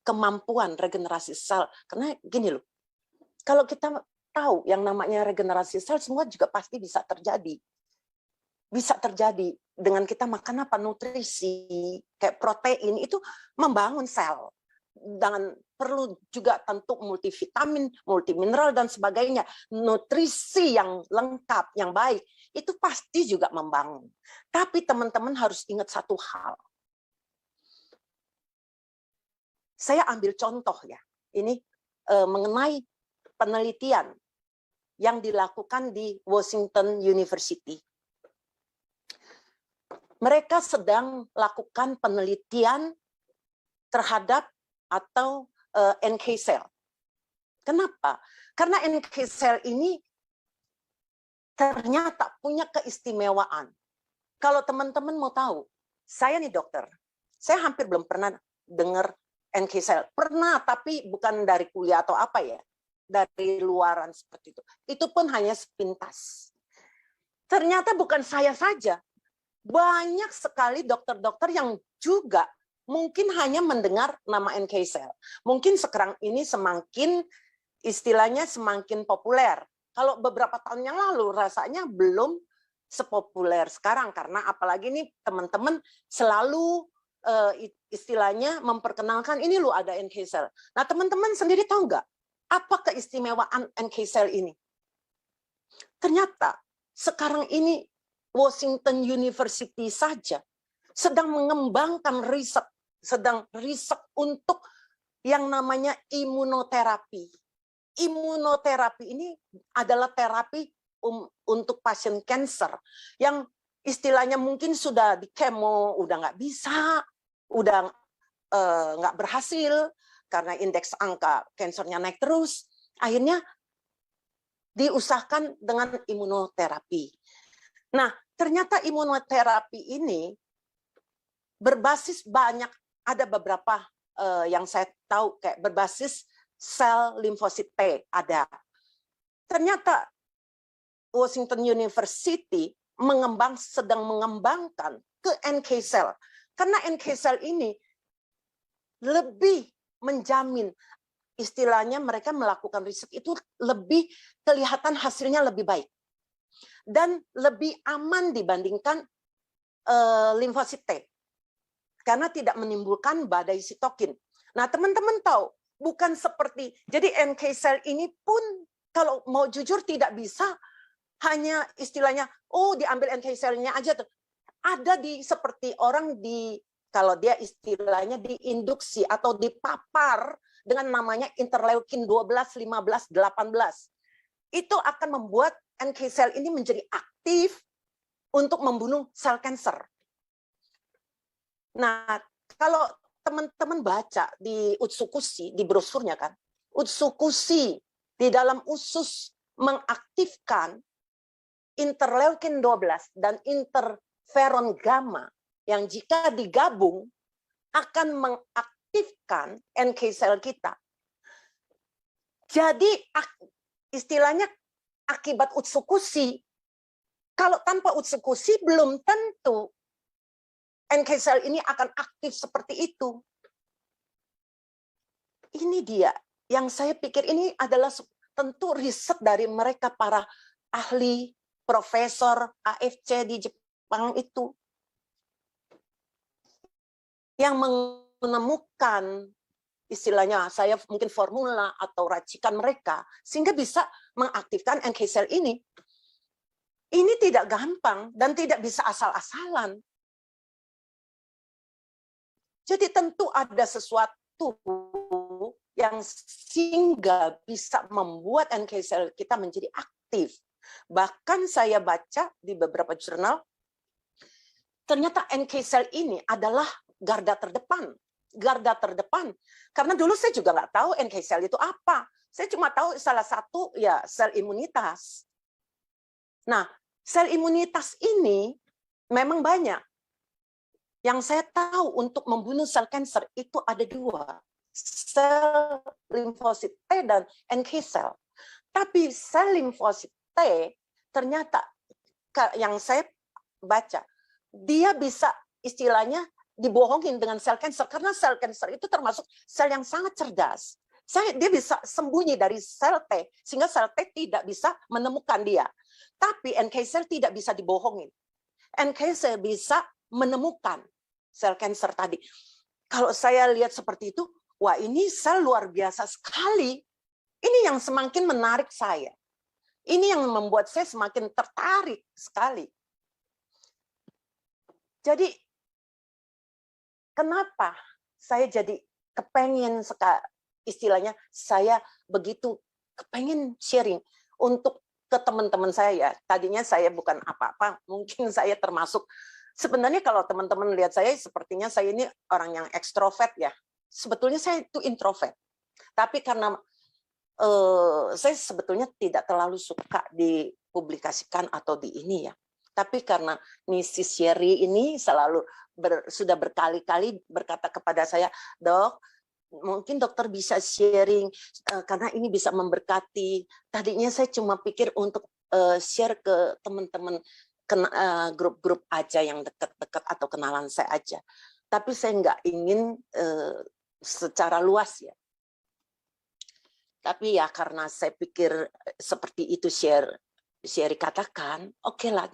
kemampuan regenerasi sel. Karena gini loh, kalau kita tahu yang namanya regenerasi sel, semua juga pasti bisa terjadi. Bisa terjadi dengan kita makan apa, nutrisi, kayak protein, itu membangun sel. Dan perlu juga tentu multivitamin, multimineral, dan sebagainya. Nutrisi yang lengkap, yang baik, itu pasti juga membangun. Tapi teman-teman harus ingat satu hal. Saya ambil contoh ya, ini mengenai penelitian yang dilakukan di Washington University. Mereka sedang lakukan penelitian terhadap atau NK cell. Kenapa? Karena NK cell ini ternyata punya keistimewaan. Kalau teman-teman mau tahu, saya nih dokter, saya hampir belum pernah dengar NK cell. Pernah, tapi bukan dari kuliah atau apa ya, dari luaran seperti itu. Itu pun hanya sepintas. Ternyata bukan saya saja, banyak sekali dokter-dokter yang juga mungkin hanya mendengar nama NK cell. Mungkin sekarang ini semakin, istilahnya semakin populer. Kalau beberapa tahun yang lalu rasanya belum sepopuler sekarang, karena apalagi nih teman-teman selalu istilahnya memperkenalkan ini loh ada NK cell. Nah teman-teman sendiri tahu nggak apa keistimewaan NK cell ini? Ternyata sekarang ini Washington University saja sedang mengembangkan riset, sedang riset untuk yang namanya imunoterapi. Imunoterapi ini adalah terapi untuk pasien kanker yang istilahnya mungkin sudah di kemo, udah nggak bisa, udah nggak berhasil karena indeks angka kankernya naik terus. Akhirnya diusahakan dengan imunoterapi. Nah, ternyata imunoterapi ini berbasis banyak, ada beberapa yang saya tahu kayak berbasis sel limfosit T ada. Ternyata Washington University sedang mengembangkan ke NK cell. Karena NK cell ini lebih menjamin, istilahnya mereka melakukan riset itu lebih kelihatan hasilnya lebih baik. Dan lebih aman dibandingkan limfosit T. Karena tidak menimbulkan badai sitokin. Nah, teman-teman tahu, bukan seperti, jadi NK cell ini pun kalau mau jujur tidak bisa hanya istilahnya, oh diambil NK cell-nya aja. Ada seperti orang kalau dia istilahnya diinduksi atau dipapar dengan namanya interleukin 12, 15, 18. Itu akan membuat NK cell ini menjadi aktif untuk membunuh sel kanker. Nah, kalau teman-teman baca di Utsukushi, di brosurnya kan, Utsukushi di dalam usus mengaktifkan interleukin 12 dan interferon gamma yang jika digabung akan mengaktifkan NK cell kita. Jadi istilahnya akibat Utsukushi, kalau tanpa Utsukushi belum tentu NK cell ini akan aktif seperti itu. Ini dia yang saya pikir ini adalah tentu riset dari mereka para ahli, profesor AFC di Jepang itu yang menemukan istilahnya saya mungkin formula atau racikan mereka sehingga bisa mengaktifkan NK cell ini. Ini tidak gampang dan tidak bisa asal-asalan. Jadi tentu ada sesuatu yang sehingga bisa membuat NK cell kita menjadi aktif. Bahkan saya baca di beberapa jurnal, ternyata NK cell ini adalah garda terdepan. Garda terdepan. Karena dulu saya juga nggak tahu NK cell itu apa. Saya cuma tahu salah satu ya sel imunitas. Nah, sel imunitas ini memang banyak. Yang saya tahu untuk membunuh sel kanker itu ada dua. Sel limfosit T dan NK cell. Tapi sel limfosit T ternyata yang saya baca, dia bisa istilahnya dibohongin dengan sel cancer, karena sel cancer itu termasuk sel yang sangat cerdas. Dia bisa sembunyi dari sel T, sehingga sel T tidak bisa menemukan dia. Tapi NK cell tidak bisa dibohongin. NK cell bisa menemukan sel cancer tadi. Kalau saya lihat seperti itu, wah ini sel luar biasa sekali. Ini yang semakin menarik saya. Ini yang membuat saya semakin tertarik sekali. Jadi, kenapa saya jadi kepengen istilahnya saya begitu kepengen sharing untuk ke teman-teman saya ya. Tadinya saya bukan apa-apa, mungkin saya termasuk, sebenarnya kalau teman-teman lihat saya, sepertinya saya ini orang yang ekstrovert ya. Sebetulnya saya itu introvert. Tapi karena saya sebetulnya tidak terlalu suka dipublikasikan atau di ini ya. Tapi karena Mrs. Sherry ini selalu sudah berkali-kali berkata kepada saya, Dok, mungkin dokter bisa sharing karena ini bisa memberkati. Tadinya saya cuma pikir untuk share ke teman-teman grup-grup aja yang dekat-dekat atau kenalan saya aja. Tapi saya nggak ingin secara luas ya. Tapi ya karena saya pikir seperti itu Sherry katakan, oke lah,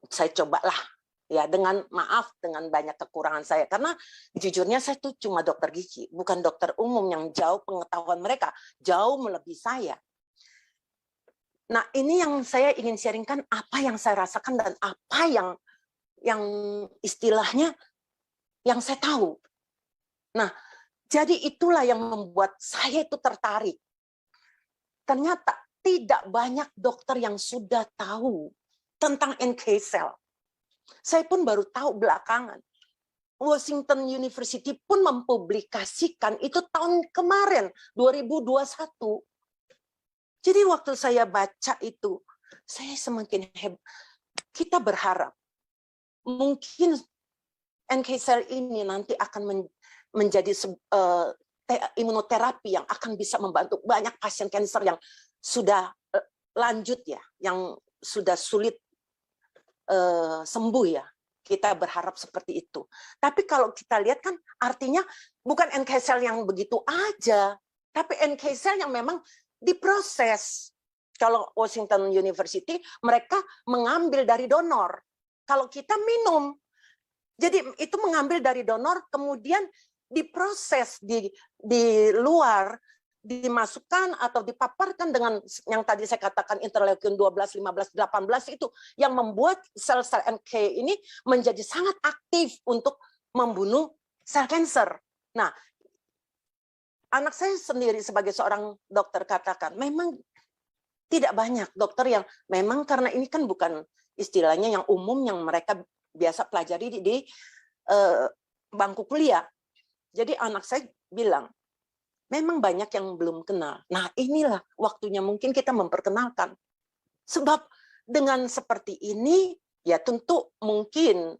saya cobalah ya dengan maaf dengan banyak kekurangan saya, karena jujurnya saya tuh cuma dokter gigi, bukan dokter umum yang jauh pengetahuan mereka jauh melebihi saya. Nah ini yang saya ingin sharingkan, apa yang saya rasakan dan apa yang istilahnya yang saya tahu. Nah jadi itulah yang membuat saya itu tertarik. Ternyata tidak banyak dokter yang sudah tahu tentang NK cell. Saya pun baru tahu belakangan. Washington University pun mempublikasikan itu tahun kemarin, 2021. Jadi waktu saya baca itu, saya semakin hebat. Kita berharap mungkin NK cell ini nanti akan menjadi imunoterapi yang akan bisa membantu banyak pasien kanker yang sudah lanjut ya, yang sudah sulit sembuh ya. Kita berharap seperti itu. Tapi kalau kita lihat kan artinya bukan NK cell yang begitu aja, tapi NK cell yang memang diproses. Kalau Washington University mereka mengambil dari donor. Kalau kita minum, jadi itu mengambil dari donor kemudian diproses di luar, dimasukkan atau dipaparkan dengan yang tadi saya katakan interleukin 12, 15, 18 itu yang membuat sel-sel NK ini menjadi sangat aktif untuk membunuh sel kanker. Nah, anak saya sendiri sebagai seorang dokter katakan, memang tidak banyak dokter yang memang karena ini kan bukan istilahnya yang umum yang mereka biasa pelajari di bangku kuliah. Jadi anak saya bilang, memang banyak yang belum kenal. Nah inilah waktunya mungkin kita memperkenalkan. Sebab dengan seperti ini, ya tentu mungkin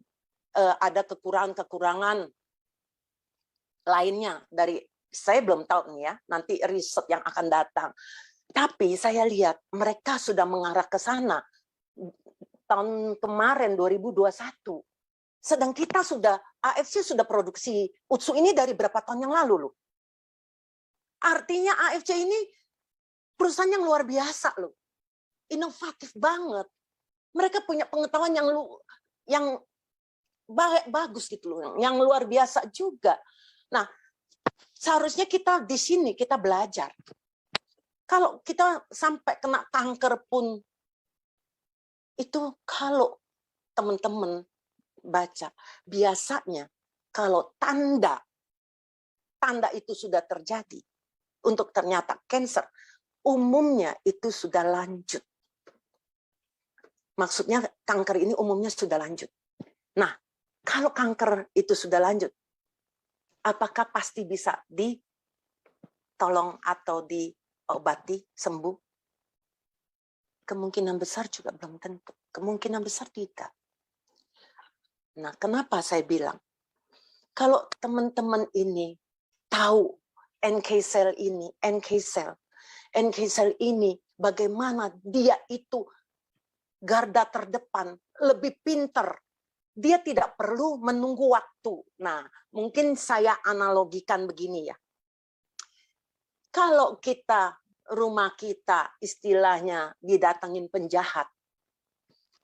ada kekurangan-kekurangan lainnya. Saya belum tahu nih ya, nanti riset yang akan datang. Tapi saya lihat mereka sudah mengarah ke sana. Tahun kemarin 2021. Sedang kita AFC sudah produksi UTSU ini dari berapa tahun yang lalu loh. Artinya AFC ini perusahaan yang luar biasa loh. Inovatif banget. Mereka punya pengetahuan yang bagus gitu loh, yang luar biasa juga. Nah, seharusnya kita di sini kita belajar. Kalau kita sampai kena kanker pun itu kalau teman-teman baca, biasanya kalau tanda itu sudah terjadi untuk ternyata kanker, umumnya itu sudah lanjut. Maksudnya kanker ini umumnya sudah lanjut. Nah, kalau kanker itu sudah lanjut, apakah pasti bisa ditolong atau diobati sembuh? Kemungkinan besar juga belum tentu. Kemungkinan besar tidak. Nah, kenapa saya bilang? Kalau teman-teman ini tahu NK cell ini, bagaimana dia itu garda terdepan, lebih pinter. Dia tidak perlu menunggu waktu. Nah, mungkin saya analogikan begini ya. Kalau rumah kita istilahnya didatangin penjahat,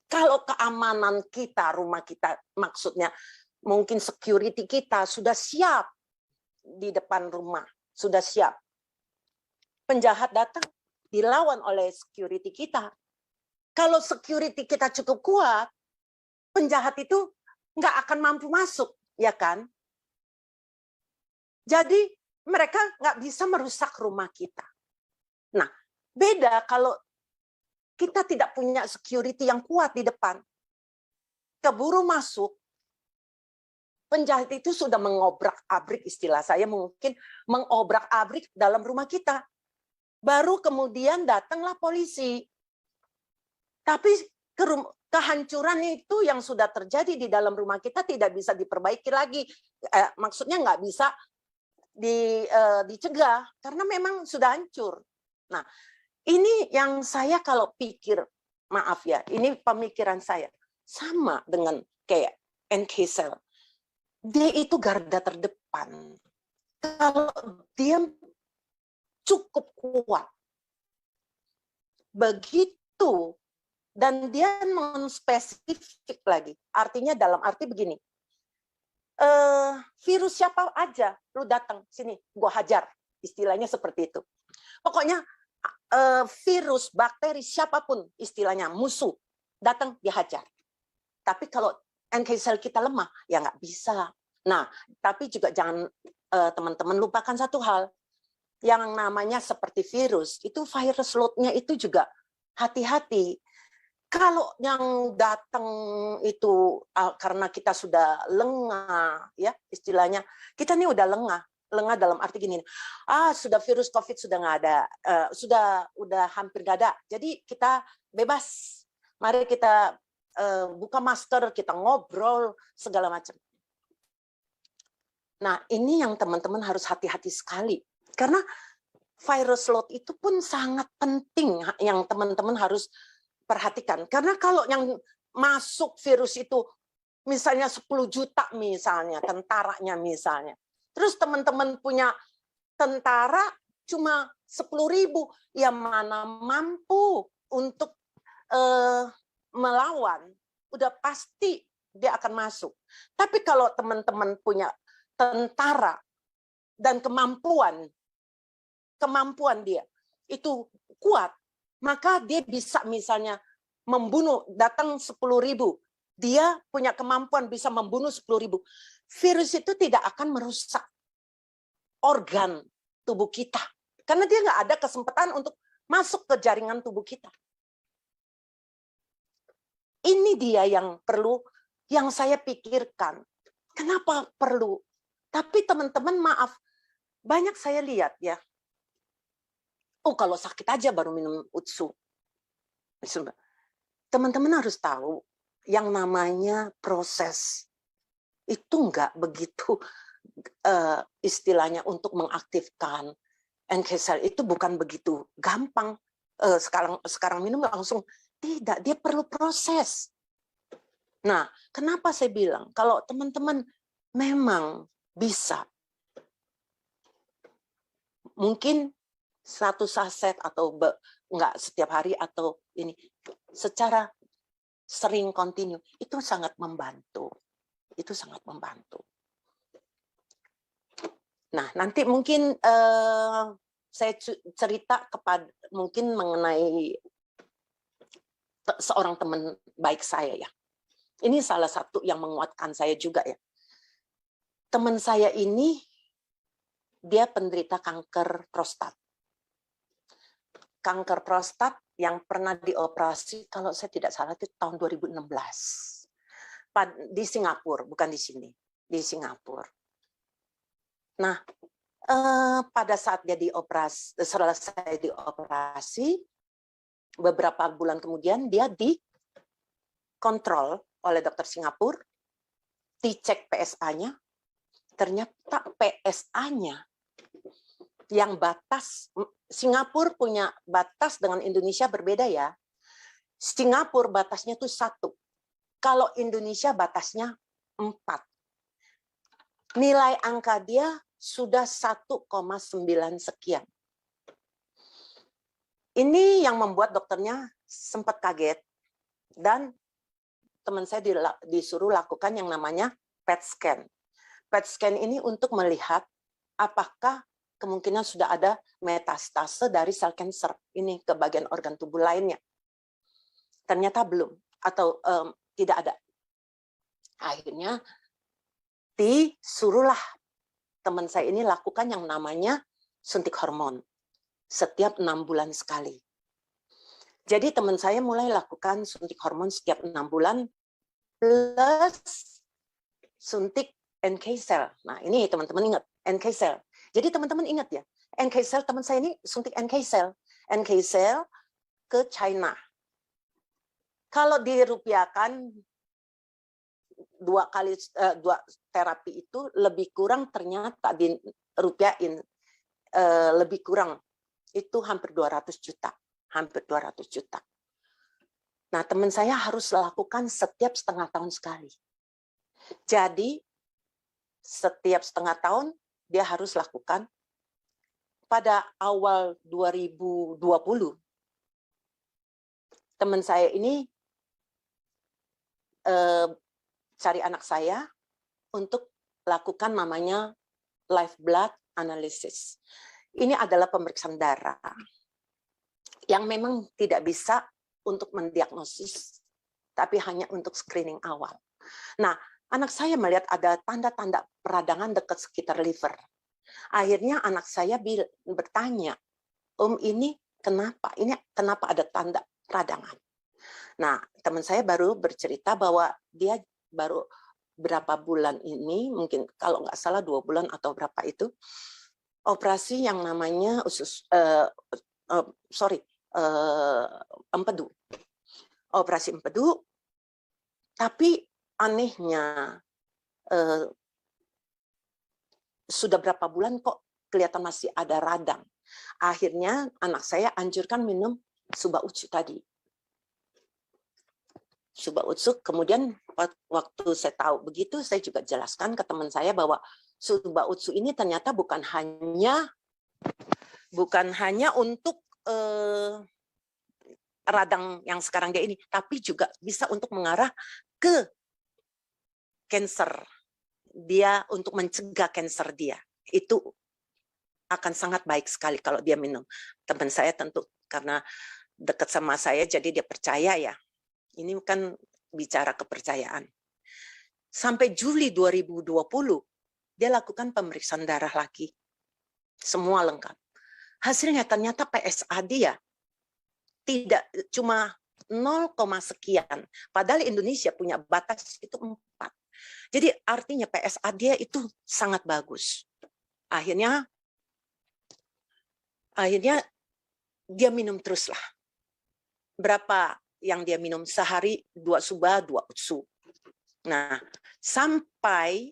kalau keamanan kita, rumah kita, maksudnya mungkin security kita sudah siap di depan rumah, sudah siap. Penjahat datang, dilawan oleh security kita. Kalau security kita cukup kuat, penjahat itu nggak akan mampu masuk, ya kan? Jadi mereka nggak bisa merusak rumah kita. Nah, beda kalau kita tidak punya security yang kuat di depan. Keburu masuk, penjahat itu sudah mengobrak-abrik, istilah saya mungkin mengobrak-abrik dalam rumah kita. Baru kemudian datanglah polisi. Tapi kehancuran itu yang sudah terjadi di dalam rumah kita tidak bisa diperbaiki lagi. Maksudnya nggak bisa dicegah karena memang sudah hancur. Nah, ini yang saya kalau pikir, maaf ya, ini pemikiran saya sama dengan kayak NK-Cell. Dia itu garda terdepan. Kalau dia cukup kuat, begitu. Dan dia non-spesifik lagi. Artinya dalam arti begini, virus siapa aja, lu datang sini, gua hajar. Istilahnya seperti itu. Pokoknya virus, bakteri, siapapun istilahnya, musuh, datang dihajar. Tapi kalau NK cell kita lemah, ya nggak bisa. Nah, tapi juga jangan teman-teman lupakan satu hal. Yang namanya seperti virus, itu virus load-nya itu juga hati-hati. Kalau yang datang itu karena kita sudah lengah, ya istilahnya, kita nih udah lengah dalam arti gini, sudah virus COVID sudah nggak ada, udah hampir nggak ada, jadi kita bebas, mari kita buka masker, kita ngobrol segala macam. Nah ini yang teman-teman harus hati-hati sekali, karena virus load itu pun sangat penting yang teman-teman harus perhatikan. Karena kalau yang masuk virus itu misalnya 10 juta misalnya, tentaranya misalnya. Terus teman-teman punya tentara cuma 10.000, ya mana mampu untuk melawan, udah pasti dia akan masuk. Tapi kalau teman-teman punya tentara dan kemampuan dia itu kuat, maka dia bisa misalnya membunuh, datang 10.000, dia punya kemampuan bisa membunuh 10.000. Virus itu tidak akan merusak organ tubuh kita, karena dia nggak ada kesempatan untuk masuk ke jaringan tubuh kita. Ini dia yang perlu, yang saya pikirkan. Kenapa perlu? Tapi teman-teman maaf, banyak saya lihat ya, kalau sakit aja baru minum utsu. Teman-teman harus tahu, yang namanya proses itu nggak begitu istilahnya untuk mengaktifkan NK cell itu bukan begitu gampang. Sekarang minum langsung, tidak, dia perlu proses. Nah, kenapa saya bilang kalau teman-teman memang bisa, mungkin satu saset atau enggak setiap hari atau ini secara sering kontinu, itu sangat membantu. Itu sangat membantu. Nah, nanti mungkin saya cerita kepada mungkin mengenai seorang teman baik saya ya. Ini salah satu yang menguatkan saya juga ya. Teman saya ini dia penderita kanker prostat. Kanker prostat yang pernah dioperasi, kalau saya tidak salah itu tahun 2016. Di Singapura, bukan di sini. Di Singapura. Nah, pada saat dia selesai dioperasi, beberapa bulan kemudian dia dikontrol oleh dokter Singapura, dicek PSA-nya, ternyata PSA-nya yang batas, Singapura punya batas dengan Indonesia berbeda ya. Singapura batasnya tuh 1. Kalau Indonesia batasnya 4. Nilai angka dia sudah 1,9 sekian. Ini yang membuat dokternya sempat kaget. Dan teman saya disuruh lakukan yang namanya PET scan. PET scan ini untuk melihat apakah kemungkinan sudah ada metastase dari sel kanker ini ke bagian organ tubuh lainnya. Ternyata belum, atau tidak ada. Akhirnya disuruhlah teman saya ini lakukan yang namanya suntik hormon setiap 6 bulan sekali. Jadi teman saya mulai lakukan suntik hormon setiap 6 bulan plus suntik NK cell. Nah ini teman-teman ingat, NK cell. Jadi teman-teman ingat ya, NK cell teman saya ini suntik NK cell. NK cell ke China. Kalau dirupiahkan 2 terapi itu lebih kurang, ternyata di rupiahin lebih kurang itu hampir 200 juta. Hampir 200 juta. Nah, teman saya harus lakukan setiap setengah tahun sekali. Jadi, setiap setengah tahun dia harus lakukan. Pada awal 2020, teman saya ini cari anak saya untuk lakukan namanya live blood analysis. Ini adalah pemeriksaan darah yang memang tidak bisa untuk mendiagnosis, tapi hanya untuk screening awal. Nah, anak saya melihat ada tanda-tanda peradangan dekat sekitar liver. Akhirnya anak saya bertanya, Om, ini kenapa? Ini kenapa ada tanda peradangan? Nah, teman saya baru bercerita bahwa dia baru berapa bulan ini, mungkin kalau nggak salah 2 bulan atau berapa itu, operasi yang namanya empedu. Operasi empedu, tapi anehnya sudah berapa bulan kok kelihatan masih ada radang. Akhirnya anak saya anjurkan minum Suba Utsu tadi. Suba Utsu, kemudian waktu saya tahu begitu, saya juga jelaskan ke teman saya bahwa Suba Utsu ini ternyata bukan hanya untuk radang yang sekarang dia ini, tapi juga bisa untuk mengarah ke kanker dia, untuk mencegah kanker dia. Itu akan sangat baik sekali kalau dia minum. Teman saya tentu karena dekat sama saya, jadi dia percaya ya. Ini kan bicara kepercayaan. Sampai Juli 2020, dia lakukan pemeriksaan darah lagi. Semua lengkap. Hasilnya ternyata PSA dia tidak cuma 0, sekian. Padahal Indonesia punya batas itu 4. Jadi artinya PSA dia itu sangat bagus. Akhirnya dia minum teruslah. Berapa yang dia minum sehari? 2 Suba, 2 Utsu. Nah, sampai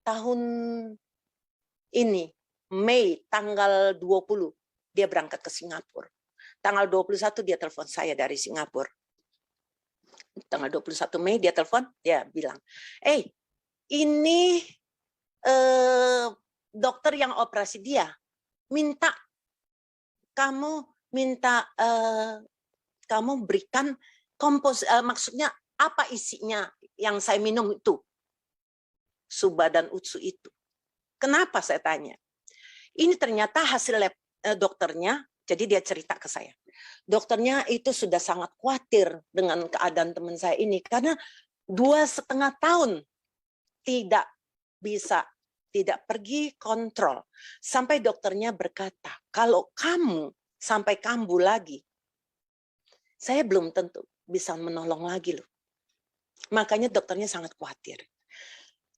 tahun ini, Mei tanggal 20, dia berangkat ke Singapura. Tanggal 21 dia telepon saya dari Singapura. Tanggal 21 Mei dia telepon, dia bilang, ini dokter yang operasi dia minta kamu berikan maksudnya apa isinya yang saya minum itu, Suba dan Utsu itu. Kenapa saya tanya? Ini ternyata hasil lab dokternya, jadi dia cerita ke saya. Dokternya itu sudah sangat khawatir dengan keadaan teman saya ini, karena 2,5 tahun tidak pergi kontrol. Sampai dokternya berkata, kalau kamu sampai kambuh lagi, saya belum tentu bisa menolong lagi loh. Makanya dokternya sangat khawatir.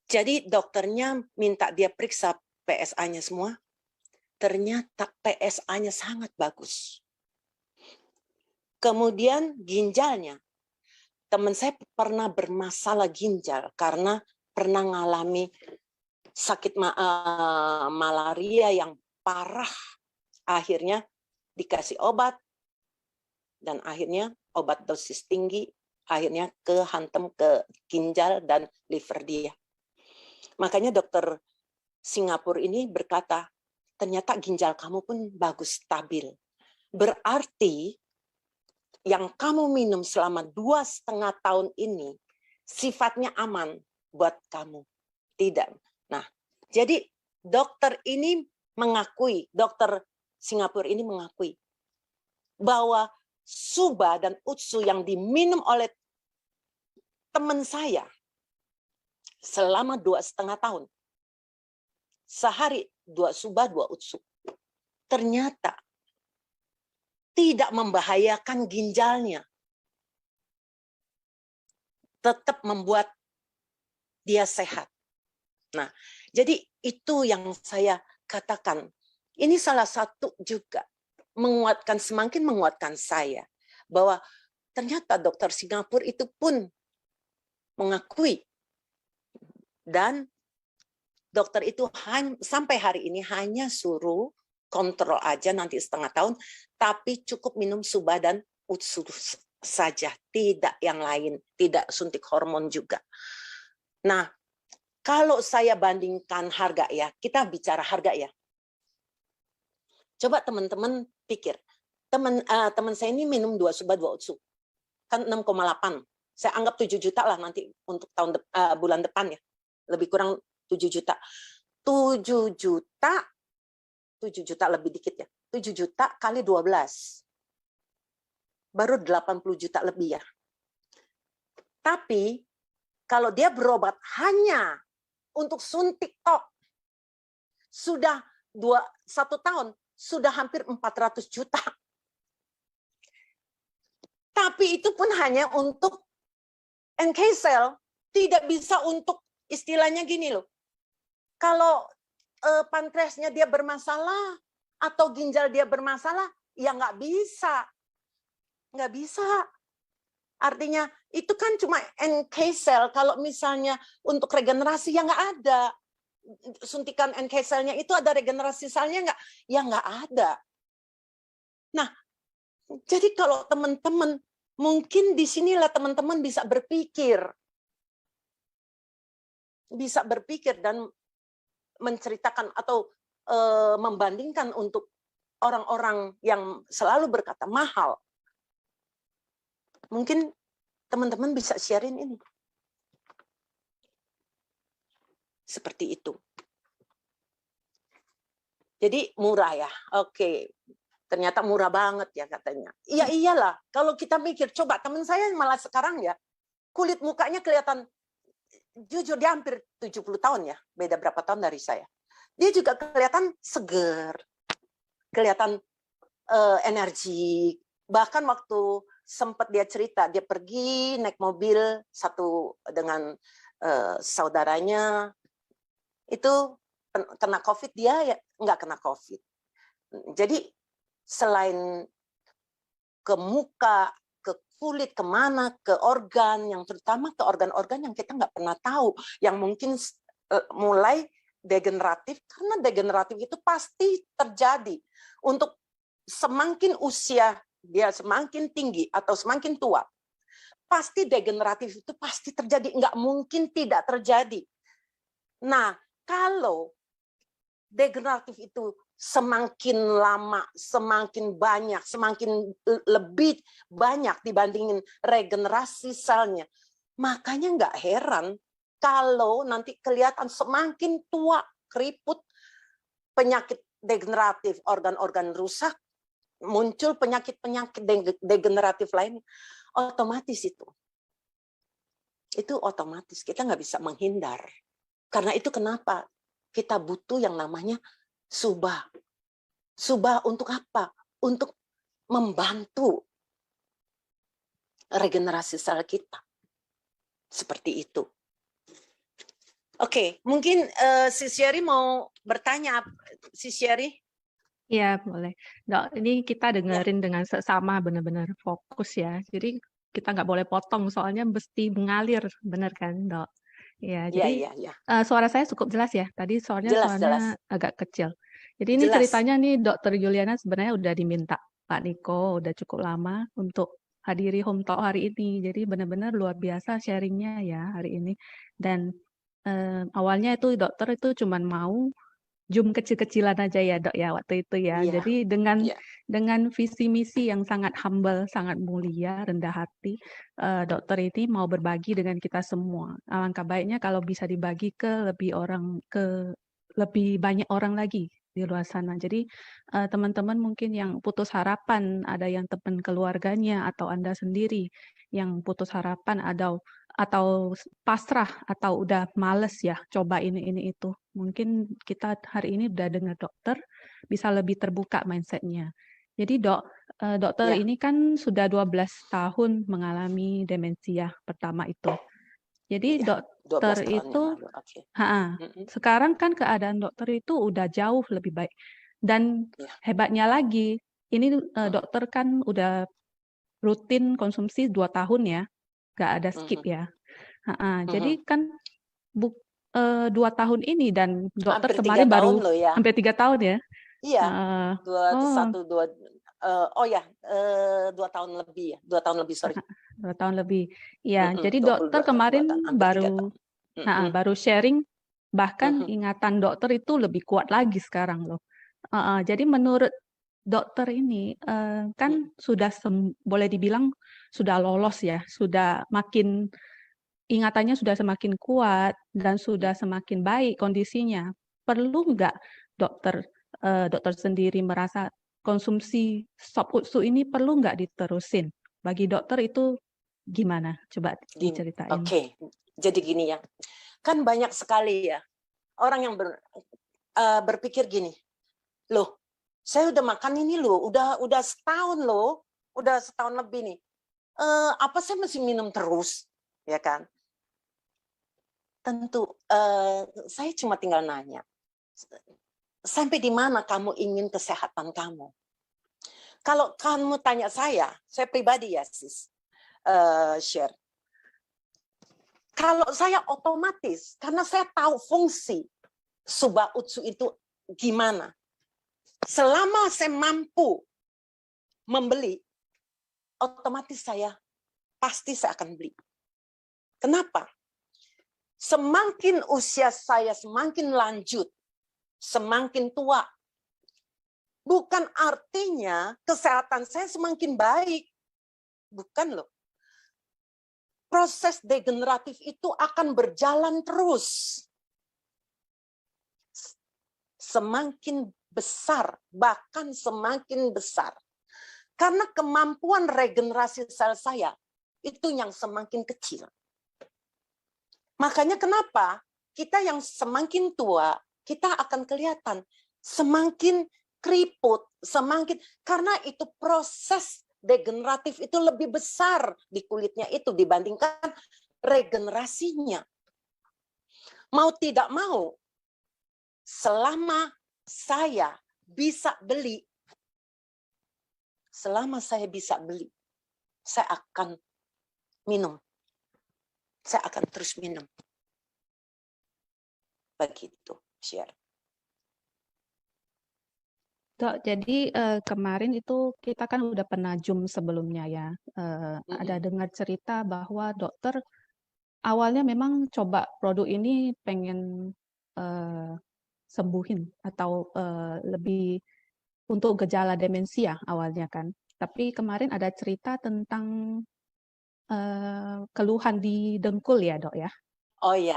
Jadi dokternya minta dia periksa PSA-nya semua. Ternyata PSA-nya sangat bagus. Kemudian ginjalnya. Teman saya pernah bermasalah ginjal karena pernah mengalami sakit malaria yang parah. Akhirnya dikasih obat, dan akhirnya obat dosis tinggi akhirnya kehantam ke ginjal dan liver dia. Makanya dokter Singapura ini berkata, ternyata ginjal kamu pun bagus, stabil. Berarti yang kamu minum selama 2,5 tahun ini sifatnya aman buat kamu. Tidak. Nah, jadi dokter ini mengakui, dokter Singapura ini mengakui bahwa Suba dan Utsu yang diminum oleh teman saya selama 2,5 tahun, sehari 2 Suba, 2 Utsu, ternyata tidak membahayakan ginjalnya, tetap membuat dia sehat. Nah, jadi itu yang saya katakan. Ini salah satu juga semakin menguatkan saya bahwa ternyata dokter Singapura itu pun mengakui, dan dokter itu sampai hari ini hanya suruh kontrol aja nanti 1,5 tahun, tapi cukup minum Suba dan Utsu saja, tidak yang lain, tidak suntik hormon juga. Nah, kalau saya bandingkan harga ya, kita bicara harga ya. Coba teman-teman pikir, teman saya ini minum 2 Suba 2 Utsu, kan 6,8. Saya anggap 7 juta lah nanti untuk bulan depan ya, lebih kurang 7 juta. 7 juta lebih dikit ya. 7 juta kali 12. Baru 80 juta lebih ya. Tapi kalau dia berobat hanya untuk suntik tok, sudah 1 tahun, sudah hampir 400 juta. Tapi itu pun hanya untuk NK cell, tidak bisa untuk istilahnya gini loh. Kalau pankreasnya dia bermasalah atau ginjal dia bermasalah, ya nggak bisa. Nggak bisa. Artinya itu kan cuma NK cell. Kalau misalnya untuk regenerasi ya nggak ada. Suntikan NK cell-nya itu ada regenerasi selnya nggak? Ya nggak ada. Nah, jadi kalau teman-teman, mungkin disinilah teman-teman bisa berpikir dan menceritakan atau membandingkan untuk orang-orang yang selalu berkata mahal. Mungkin teman-teman bisa sharing ini. Seperti itu. Jadi murah ya. Oke. Ternyata murah banget ya katanya. Iya iyalah. Kalau kita mikir, coba teman saya malah sekarang ya, kulit mukanya kelihatan, jujur dia hampir 70 tahun ya. Beda berapa tahun dari saya. Dia juga kelihatan seger. Kelihatan energi. Bahkan waktu sempat dia cerita, dia pergi naik mobil satu dengan saudaranya, itu kena COVID, dia ya nggak kena COVID. Jadi selain ke muka, ke kulit, kemana, ke organ, yang terutama ke organ-organ yang kita nggak pernah tahu, yang mungkin mulai degeneratif, karena degeneratif itu pasti terjadi. Untuk semakin usia dia semakin tinggi atau semakin tua, pasti degeneratif itu pasti terjadi, nggak mungkin tidak terjadi. Nah, kalau degeneratif itu semakin lama, semakin banyak, semakin lebih banyak dibandingin regenerasi selnya, makanya nggak heran kalau nanti kelihatan semakin tua, keriput, penyakit degeneratif, organ-organ rusak, muncul penyakit-penyakit degeneratif lain, otomatis itu otomatis, kita nggak bisa menghindar. Karena itu kenapa kita butuh yang namanya Suba. Suba untuk apa? Untuk membantu regenerasi sel kita. Seperti itu. Oke, mungkin si Sherry mau bertanya, si Sherry? Iya, boleh. Dok, ini kita dengerin dengan seksama, benar-benar fokus ya. Jadi kita nggak boleh potong, soalnya mesti mengalir, benar kan, Dok? Ya, jadi suara saya cukup jelas ya. Tadi soalnya jelas. agak kecil. Jadi ini jelas. Ceritanya nih Dokter Yuliana sebenarnya udah diminta Pak Niko udah cukup lama untuk hadiri Home Talk hari ini. Jadi benar-benar luar biasa sharingnya ya hari ini. Dan awalnya itu dokter itu cuman mau Zoom kecil-kecilan aja ya Dok ya waktu itu ya. Iya, Jadi iya. dengan visi misi yang sangat humble, sangat mulia, rendah hati, dokter ini mau berbagi dengan kita semua. Alangkah baiknya kalau bisa dibagi ke lebih banyak orang lagi di luar sana. Jadi teman-teman mungkin yang putus harapan, ada yang teman keluarganya atau Anda sendiri yang putus harapan atau pasrah atau udah males ya coba ini itu. Mungkin kita hari ini udah dengar dokter bisa lebih terbuka mindsetnya. Jadi dokter Ya, ini kan sudah 12 tahun mengalami demensia pertama itu. Jadi iya. 12 dokter tahun yang itu lalu. Oke. Mm-mm. sekarang kan keadaan dokter itu udah jauh lebih baik. Dan Ya. hebatnya lagi, ini Mm. dokter kan udah rutin konsumsi 2 tahun ya, nggak ada skip Mhm. ya. Mhm. Jadi kan 2 tahun ini dan dokter Hampir 3 kemarin tahun baru loh ya. hampir 3 tahun ya. Iya, Heeh. dua Oh, satu dua oh ya 2 tahun lebih ya, 2 tahun lebih sorry. 2 tahun lebih. Iya, jadi 22 dokter kemarin tahun, hampir 3 tahun. baru sharing, bahkan Mhm. ingatan dokter itu lebih kuat lagi sekarang loh. Jadi menurut dokter ini kan sudah boleh dibilang sudah lolos ya, sudah makin ingatannya sudah semakin kuat dan sudah semakin baik kondisinya. Perlu nggak dokter dokter sendiri merasa konsumsi sop utsu ini perlu nggak diterusin? Bagi dokter itu gimana? Coba Gini, diceritain. oke. Jadi gini ya, kan banyak sekali ya orang yang berpikir gini, loh, saya udah makan ini loh, udah setahun loh, udah setahun lebih nih. Apa saya mesti minum terus, ya kan? Tentu, saya cuma tinggal nanya, sampai di mana kamu ingin kesehatan kamu? Kalau kamu tanya saya pribadi ya sis, share. Kalau saya otomatis, karena saya tahu fungsi Suba Utsu itu gimana. Selama saya mampu membeli, otomatis pasti saya akan beli. Kenapa? Semakin usia saya semakin lanjut, semakin tua, bukan artinya kesehatan saya semakin baik. Bukan loh. Proses degeneratif itu akan berjalan terus. Semakin besar, bahkan semakin besar. Karena kemampuan regenerasi sel saya itu yang semakin kecil. Makanya kenapa kita yang semakin tua, kita akan kelihatan semakin keriput, karena itu proses degeneratif itu lebih besar di kulitnya itu dibandingkan regenerasinya. Mau tidak mau, selama saya bisa beli, saya akan minum. Saya akan terus minum. Begitu, share. Dok, jadi kemarin itu kita kan udah pernah Zoom sebelumnya ya. Ada dengar cerita bahwa dokter awalnya memang coba produk ini pengen sembuhin atau lebih untuk gejala demensia awalnya kan. Tapi kemarin ada cerita tentang keluhan di dengkul ya dok ya. Oh ya,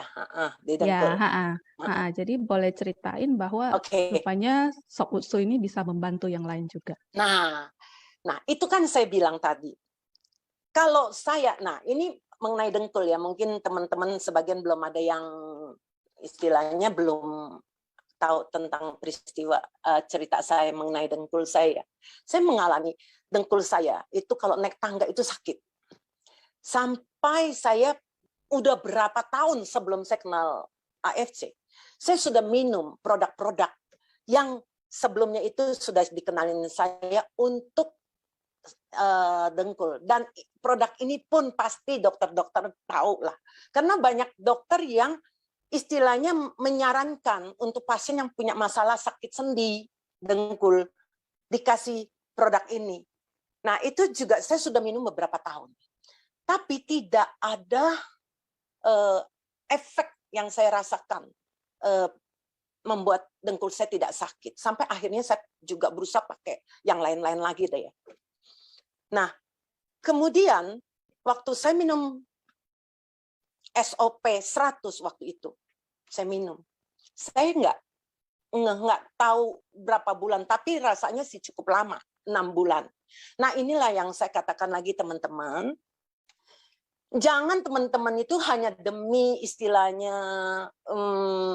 di dengkul. Ya, jadi boleh ceritain bahwa rupanya sop utsu ini bisa membantu yang lain juga. Nah itu kan saya bilang tadi. Kalau saya, ini mengenai dengkul ya, mungkin teman-teman sebagian belum ada yang istilahnya belum tahu tentang peristiwa cerita saya mengenai dengkul saya. Saya mengalami dengkul saya itu kalau naik tangga itu sakit. Sampai saya udah berapa tahun sebelum saya kenal AFC, saya sudah minum produk-produk yang sebelumnya itu sudah dikenalin saya untuk dengkul. Dan produk ini pun pasti dokter-dokter tahu lah. Karena banyak dokter yang istilahnya menyarankan untuk pasien yang punya masalah sakit sendi, dengkul, dikasih produk ini. Nah, itu juga saya sudah minum beberapa tahun. Tapi tidak ada efek yang saya rasakan membuat dengkul saya tidak sakit. Sampai akhirnya saya juga berusaha pakai yang lain-lain lagi deh ya. Nah, kemudian waktu saya minum SOP 100 waktu itu, saya minum. Saya nggak tahu berapa bulan, tapi rasanya sih cukup lama, 6 bulan. Nah, inilah yang saya katakan lagi teman-teman. Jangan teman-teman itu hanya demi istilahnya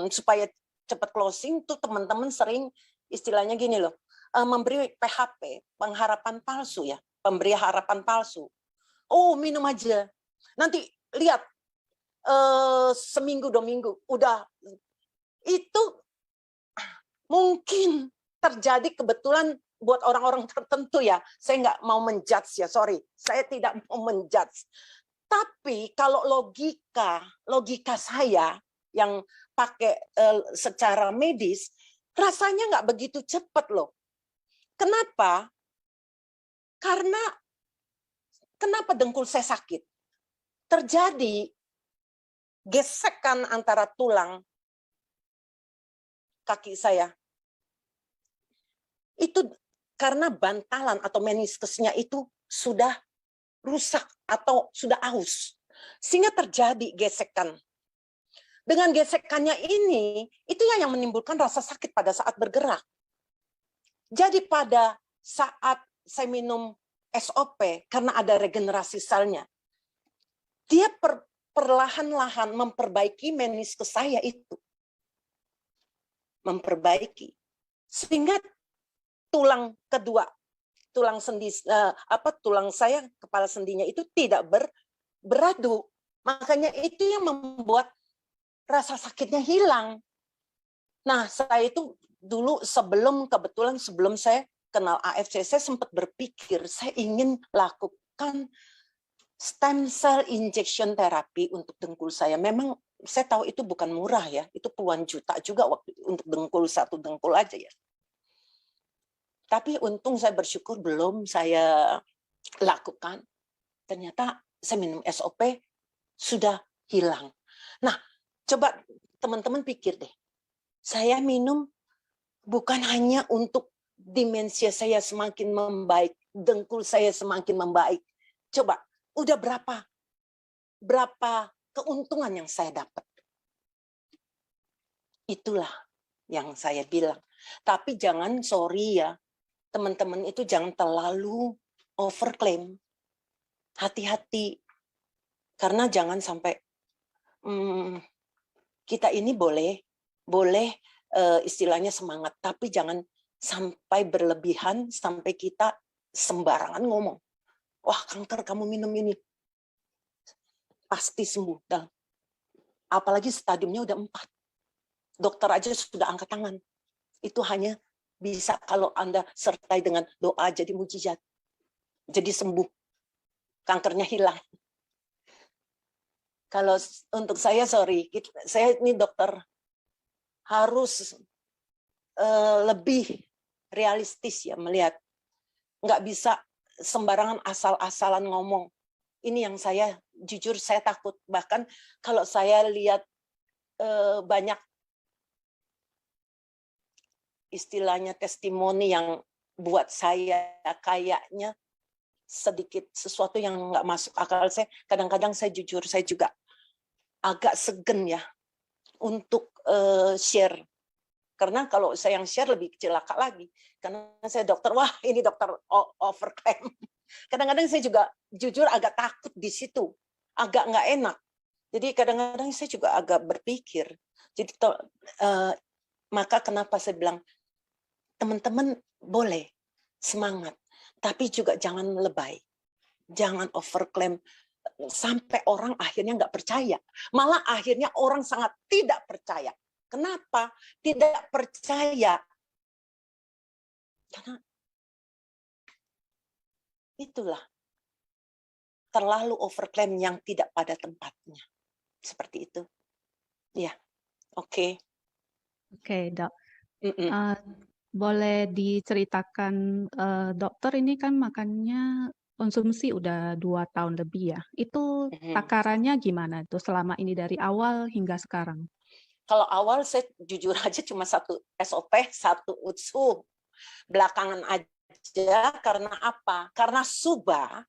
supaya cepat closing tuh teman-teman sering istilahnya gini loh, memberi PHP, pengharapan palsu ya, pemberi harapan palsu. Oh, minum aja. Nanti lihat seminggu 2 minggu udah, itu mungkin terjadi kebetulan buat orang-orang tertentu ya. Saya nggak mau menjudge ya, sorry. Saya tidak mau menjudge. Tapi kalau logika saya yang pakai secara medis, rasanya nggak begitu cepat loh. Kenapa? Karena kenapa dengkul saya sakit? Terjadi gesekan antara tulang kaki saya. Itu karena bantalan atau meniskusnya itu sudah rusak atau sudah aus. Sehingga terjadi gesekan. Dengan gesekannya ini, itu yang menimbulkan rasa sakit pada saat bergerak. Jadi pada saat saya minum SOP, karena ada regenerasi selnya, dia perlahan-lahan memperbaiki meniskus saya itu. Memperbaiki. Sehingga tulang kedua, tulang sendi tulang saya, kepala sendinya itu tidak beradu. Makanya itu yang membuat rasa sakitnya hilang. Nah, saya itu dulu kebetulan sebelum saya kenal AFC, saya sempat berpikir saya ingin lakukan stem cell injection therapy untuk dengkul saya. Memang saya tahu itu bukan murah ya, itu puluhan juta juga waktu untuk dengkul, satu dengkul aja ya. Tapi untung saya bersyukur belum saya lakukan. Ternyata saya minum SOP sudah hilang. Nah, coba teman-teman pikir deh. Saya minum bukan hanya untuk demensia saya semakin membaik, dengkul saya semakin membaik. Coba, udah berapa keuntungan yang saya dapat. Itulah yang saya bilang. Tapi jangan, sorry ya, teman-teman itu jangan terlalu overclaim. Hati-hati. Karena jangan sampai kita ini boleh istilahnya semangat, tapi jangan sampai berlebihan sampai kita sembarangan ngomong. Wah, kanker kamu minum ini. Pasti sembuh. Dan apalagi stadiumnya udah 4. Dokter aja sudah angkat tangan. Itu hanya bisa kalau Anda sertai dengan doa jadi mujizat. Jadi sembuh. Kankernya hilang. Kalau untuk saya, sorry, saya ini dokter harus lebih realistis ya melihat. Nggak bisa sembarangan asal-asalan ngomong. Ini yang saya, jujur saya takut. Bahkan kalau saya lihat banyak istilahnya testimoni yang buat saya kayaknya sedikit sesuatu yang nggak masuk akal saya. Kadang-kadang saya jujur, saya juga agak segen ya untuk share. Karena kalau saya yang share lebih celaka lagi. Karena saya dokter, wah ini dokter overclaim. Kadang-kadang saya juga jujur agak takut di situ. Agak nggak enak. Jadi kadang-kadang saya juga agak berpikir. Jadi maka kenapa saya bilang, teman-teman boleh semangat. Tapi juga jangan lebay. Jangan overclaim. Sampai orang akhirnya nggak percaya. Malah akhirnya orang sangat tidak percaya. Kenapa? Tidak percaya. Karena itulah terlalu overclaim yang tidak pada tempatnya. Seperti itu. Ya, oke. Oke, Dok. boleh diceritakan dokter ini kan makannya konsumsi udah 2 tahun lebih ya. Itu takarannya gimana tuh selama ini dari awal hingga sekarang? Kalau awal saya jujur aja cuma 1 SOP, 1 UTSU. Belakangan aja karena apa? Karena Suba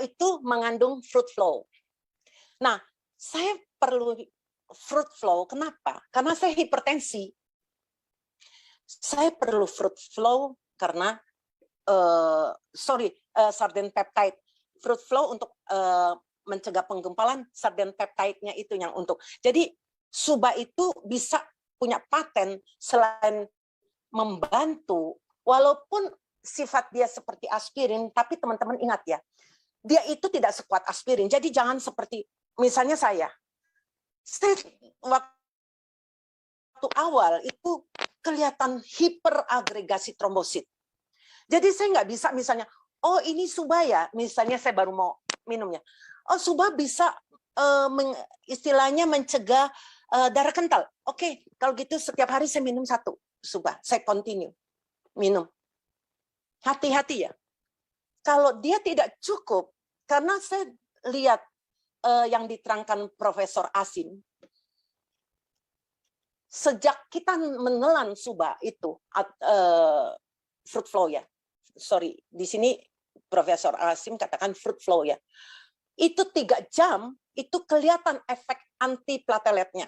itu mengandung fruit flow. Nah, saya perlu fruit flow, kenapa? Karena saya hipertensi. Saya perlu fruit flow karena sarden peptide. Fruit flow untuk mencegah penggumpalan, sarden peptide-nya itu yang untuk. Jadi Suba itu bisa punya paten selain membantu, walaupun sifat dia seperti aspirin, tapi teman-teman ingat ya, dia itu tidak sekuat aspirin. Jadi jangan seperti misalnya saya waktu awal itu kelihatan hiperagregasi trombosit. Jadi saya nggak bisa misalnya, oh ini Suba ya, misalnya saya baru mau minumnya. Oh Suba bisa istilahnya mencegah darah kental. Oke, kalau gitu setiap hari saya minum 1 Suba, saya continue minum. Hati-hati ya. Kalau dia tidak cukup, karena saya lihat yang diterangkan Profesor Asim, sejak kita menelan Suba itu, fruit flow ya, di sini Profesor Asim katakan fruit flow ya, itu 3 jam itu kelihatan efek antiplateletnya.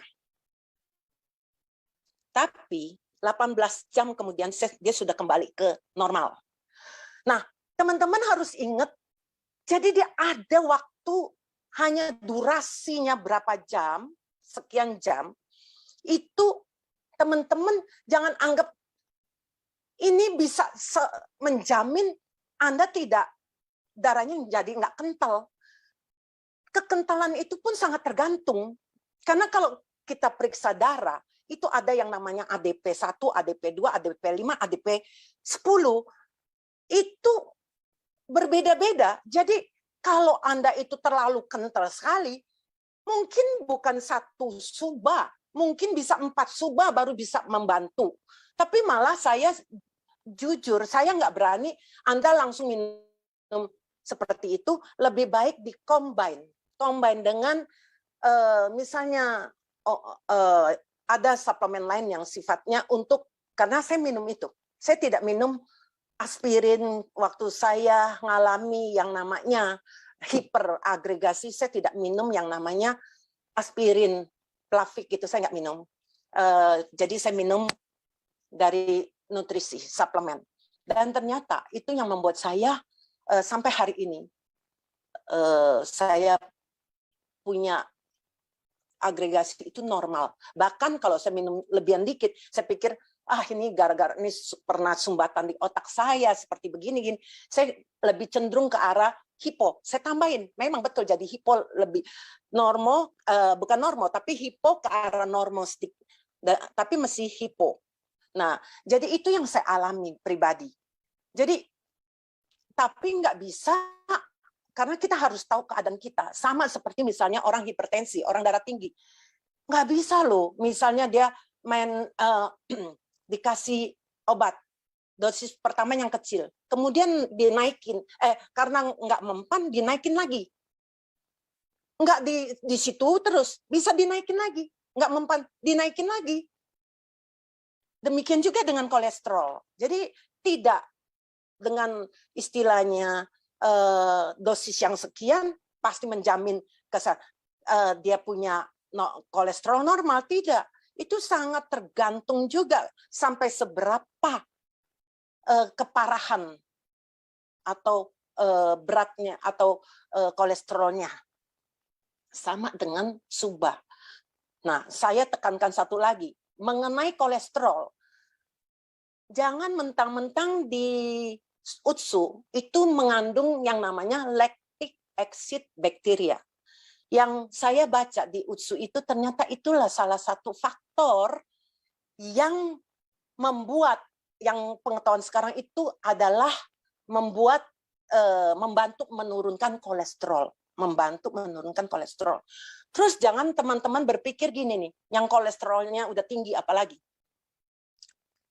Tapi 18 jam kemudian dia sudah kembali ke normal. Nah, teman-teman harus ingat, jadi dia ada waktu hanya durasinya berapa jam, sekian jam, itu teman-teman jangan anggap ini bisa menjamin Anda tidak darahnya jadi nggak kental. Kekentalan itu pun sangat tergantung. Karena kalau kita periksa darah, itu ada yang namanya ADP1, ADP2, ADP5, ADP10. Itu berbeda-beda. Jadi kalau Anda itu terlalu kental sekali, mungkin bukan 1 Suba, mungkin bisa 4 Suba baru bisa membantu. Tapi malah saya jujur, saya nggak berani Anda langsung minum seperti itu, lebih baik di-combine dengan misalnya ada suplemen lain yang sifatnya untuk, karena saya minum itu. Saya tidak minum aspirin waktu saya ngalami yang namanya hiperagregasi, saya tidak minum yang namanya aspirin Plavix itu, saya nggak minum. Jadi saya minum dari nutrisi, suplemen. Dan ternyata itu yang membuat saya sampai hari ini saya punya agregasi itu normal. Bahkan kalau saya minum lebihan dikit, saya pikir ini gara-gara ini pernah sumbatan di otak saya seperti begini. Saya lebih cenderung ke arah hipo. Saya tambahin, memang betul jadi hipo lebih normal, bukan normal, tapi hipo ke arah normal stick. Tapi masih hipo. Nah, jadi itu yang saya alami pribadi. Jadi, tapi nggak bisa, karena kita harus tahu keadaan kita. Sama seperti misalnya orang hipertensi, orang darah tinggi. Nggak bisa loh, misalnya dia dikasih obat, dosis pertama yang kecil, kemudian dinaikin, karena nggak mempan, dinaikin lagi. Nggak di situ terus, bisa dinaikin lagi. Nggak mempan, dinaikin lagi. Demikian juga dengan kolesterol. Jadi tidak dengan istilahnya dosis yang sekian pasti menjamin dia punya kolesterol normal, tidak. Itu sangat tergantung juga sampai seberapa keparahan atau beratnya atau kolesterolnya. Sama dengan Suba. Nah, saya tekankan satu lagi mengenai kolesterol. Jangan mentang-mentang di UTSU itu mengandung yang namanya lactic acid bacteria. Yang saya baca di UTSU itu ternyata itulah salah satu faktor yang membuat, yang pengetahuan sekarang itu adalah membantu menurunkan kolesterol. Terus jangan teman-teman berpikir gini nih, yang kolesterolnya udah tinggi apalagi.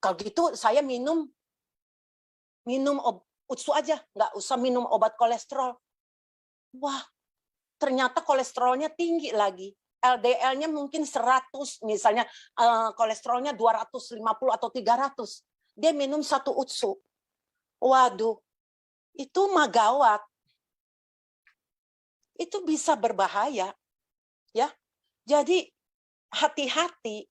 Kalau gitu saya minum utsu aja, nggak usah minum obat kolesterol. Wah, ternyata kolesterolnya tinggi lagi. LDL-nya mungkin 100, misalnya kolesterolnya 250 atau 300. Dia minum 1 utsu. Waduh, itu mah gawat. Itu bisa berbahaya. Ya. Jadi hati-hati.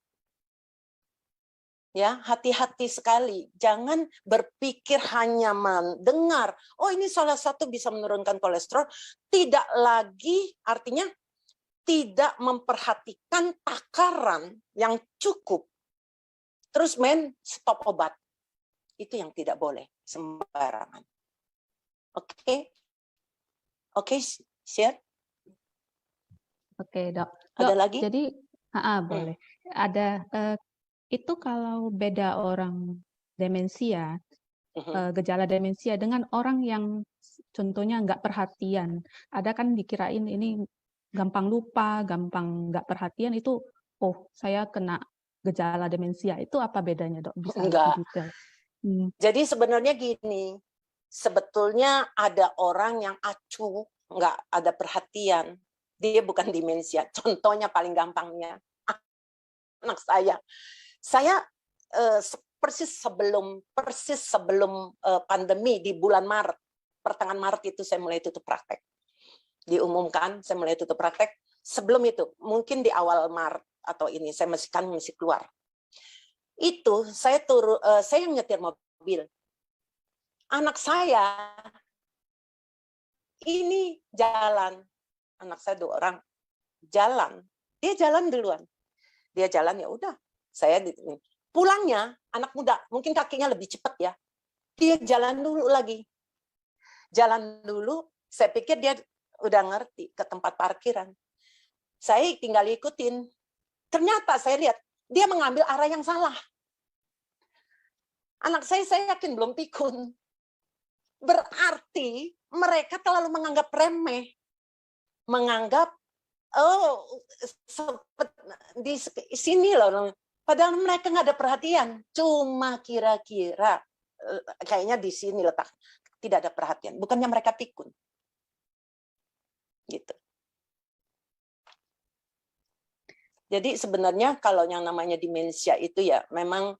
Ya, hati-hati sekali. Jangan berpikir hanya mendengar, oh ini salah satu bisa menurunkan kolesterol, tidak lagi artinya tidak memperhatikan takaran yang cukup. Terus stop obat. Itu yang tidak boleh sembarangan. Oke. Oke, share. Oke, Dok. Ada Dok, lagi? jadi boleh. Ada itu kalau beda orang demensia, gejala demensia dengan orang yang contohnya nggak perhatian. Ada kan dikirain ini gampang lupa, gampang nggak perhatian, itu, oh saya kena gejala demensia. Itu apa bedanya, Dok? Bisa Enggak. lebih detail? Jadi sebenarnya gini, sebetulnya ada orang yang acuh, nggak ada perhatian. Dia bukan demensia. Contohnya paling gampangnya, anak saya persis sebelum pandemi di bulan Maret, pertengahan Maret itu saya mulai tutup praktek. Diumumkan saya mulai tutup praktek. Sebelum itu, mungkin di awal Maret atau ini saya masih keluar. Itu saya nyetir mobil. Anak saya ini jalan. Anak saya 2 orang jalan. Dia jalan duluan. Dia jalan, ya udah. Saya pulangnya anak muda, mungkin kakinya lebih cepat ya. Dia jalan dulu lagi. Jalan dulu, saya pikir dia udah ngerti ke tempat parkiran. Saya tinggal ikutin. Ternyata saya lihat dia mengambil arah yang salah. Anak saya yakin belum pikun. Berarti mereka terlalu menganggap remeh. Menganggap, oh, di sini loh. Padahal mereka nggak ada perhatian. Cuma kira-kira kayaknya di sini letak. Tidak ada perhatian. Bukannya mereka pikun. Gitu. Jadi sebenarnya kalau yang namanya demensia itu ya memang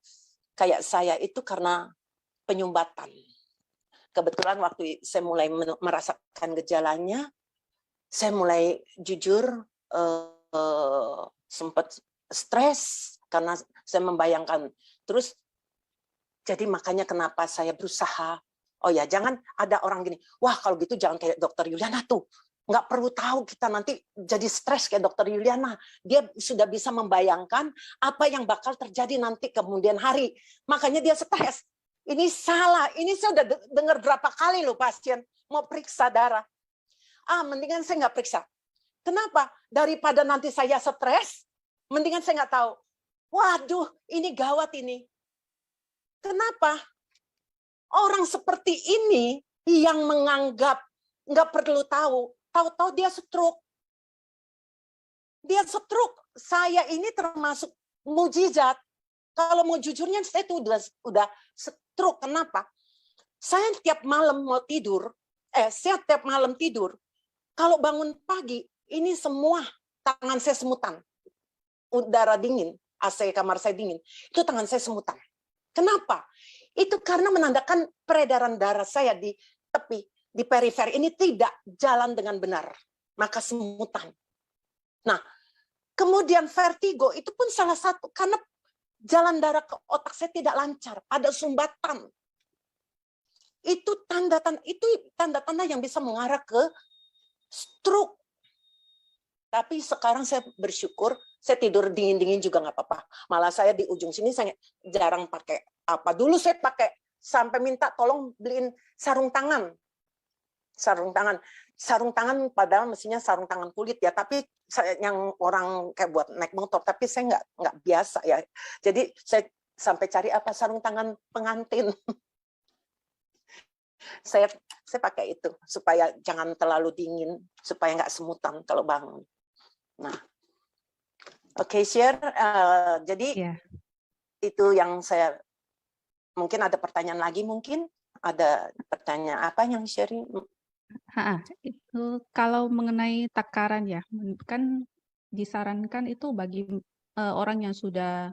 kayak saya itu karena penyumbatan. Kebetulan waktu saya mulai merasakan gejalanya, saya mulai jujur sempat stres karena saya membayangkan. Terus jadi makanya kenapa saya berusaha. Oh ya, jangan ada orang gini, wah kalau gitu jangan kayak Dokter Yuliana tuh. Nggak perlu tahu kita nanti jadi stres kayak Dokter Yuliana. Dia sudah bisa membayangkan apa yang bakal terjadi nanti kemudian hari. Makanya dia stres. Ini salah. Ini saya udah dengar berapa kali loh pasien mau periksa darah. Mendingan saya nggak periksa. Kenapa? Daripada nanti saya stres, mendingan saya nggak tahu. Waduh, ini gawat ini. Kenapa? Orang seperti ini yang menganggap nggak perlu tahu. Tahu-tahu dia stroke. Dia stroke. Saya ini termasuk mujizat. Kalau mau jujurnya, saya itu udah stroke. Kenapa? Saya tiap malam mau tidur, saya tiap malam tidur, kalau bangun pagi, ini semua tangan saya semutan. Udara dingin, AC kamar saya dingin, itu tangan saya semutan. Kenapa? Itu karena menandakan peredaran darah saya di tepi, di periferi ini tidak jalan dengan benar. Maka semutan. Nah, kemudian vertigo itu pun salah satu, karena jalan darah ke otak saya tidak lancar, ada sumbatan. Itu tanda-tanda yang bisa mengarah ke stroke. Tapi sekarang saya bersyukur, saya tidur dingin-dingin juga nggak apa-apa. Malah saya di ujung sini saya jarang pakai apa. Dulu saya pakai sampai minta tolong beliin sarung tangan. Sarung tangan padahal mestinya sarung tangan kulit ya. Tapi saya yang orang kayak buat naik motor. Tapi saya nggak biasa ya. Jadi saya sampai cari apa sarung tangan pengantin. Saya pakai itu supaya jangan terlalu dingin, supaya nggak semutan kalau bangun. Nah, oke, share. Jadi itu yang saya Mungkin ada pertanyaan lagi, mungkin ada pertanyaan apa yang sharing? Itu kalau mengenai takaran ya, kan disarankan itu bagi orang yang sudah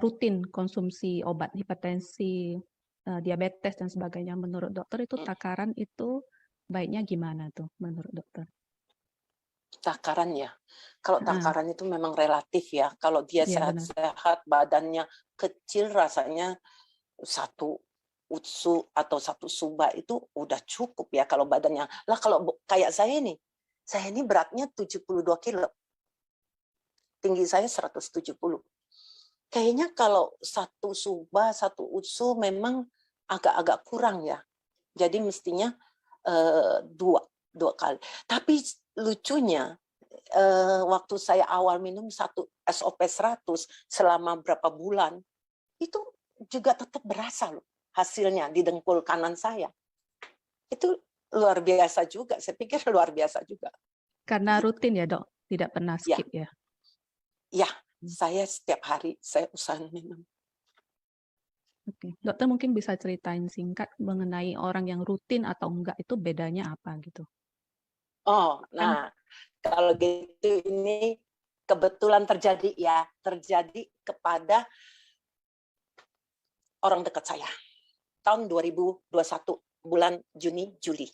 rutin konsumsi obat hipertensi, diabetes dan sebagainya. Menurut dokter itu takaran itu baiknya gimana tuh menurut dokter? Takaran ya. Kalau takaran itu memang relatif ya. Kalau dia Iya, benar. sehat-sehat, badannya kecil, rasanya 1 utsu atau 1 suba itu udah cukup ya kalau badannya. Lah kalau kayak saya ini beratnya 72 kilo. Tinggi saya 170. Kayaknya kalau 1 suba, 1 utsu memang agak-agak kurang ya. Jadi mestinya 2 kali. Tapi lucunya waktu saya awal minum 1 SOP 100 selama berapa bulan, itu juga tetap berasa loh hasilnya di dengkul kanan saya. Itu luar biasa juga, saya pikir luar biasa juga. Karena rutin ya dok, tidak pernah skip ya? Ya, saya setiap hari saya usahain minum. Oke. Dokter mungkin bisa ceritain singkat mengenai orang yang rutin atau enggak itu bedanya apa gitu? Oh, nah kalau gitu ini kebetulan terjadi ya, terjadi kepada orang dekat saya. Tahun 2021, bulan Juni, Juli.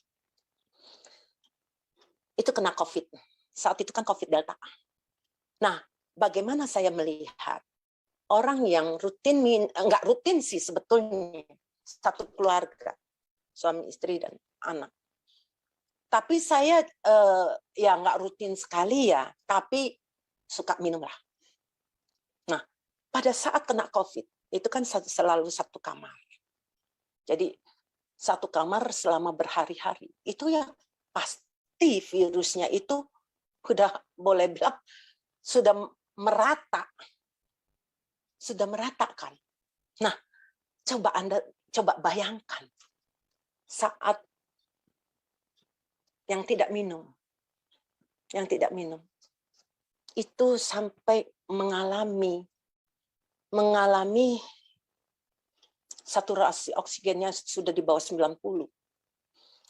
Itu kena COVID. Saat itu kan COVID Delta. Nah, bagaimana saya melihat orang yang rutin, enggak rutin sih sebetulnya, satu keluarga, suami, istri, dan anak. Tapi saya ya enggak rutin sekali ya, tapi suka minum lah. Nah, pada saat kena COVID, itu kan selalu satu kamar. Jadi satu kamar selama berhari-hari. Itu ya pasti virusnya itu udah boleh bilang sudah merata. Sudah meratakan. Nah, Anda coba bayangkan saat yang tidak minum. Itu sampai mengalami saturasi oksigennya sudah di bawah 90.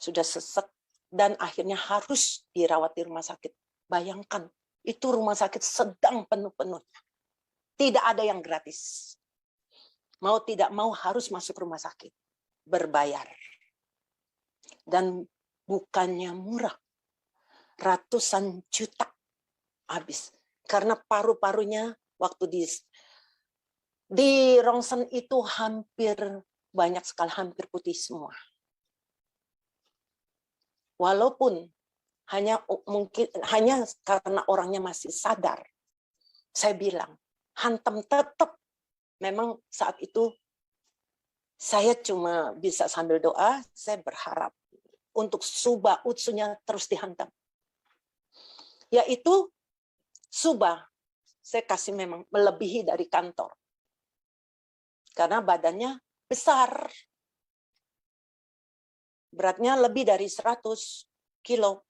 Sudah sesek dan akhirnya harus dirawat di rumah sakit. Bayangkan, itu rumah sakit sedang penuh-penuhnya. Tidak ada yang gratis. Mau tidak mau harus masuk rumah sakit. Berbayar. Dan bukannya murah. Ratusan juta habis. Karena paru-parunya waktu di rongsen itu hampir banyak sekali, hampir putih semua. Walaupun hanya karena orangnya masih sadar. Saya bilang, hantam tetap. Memang saat itu saya cuma bisa sambil doa, saya berharap untuk suba utsunya terus dihantam. Yaitu suba, saya kasih memang melebihi dari kantor. Karena badannya besar. Beratnya lebih dari 100 kilo.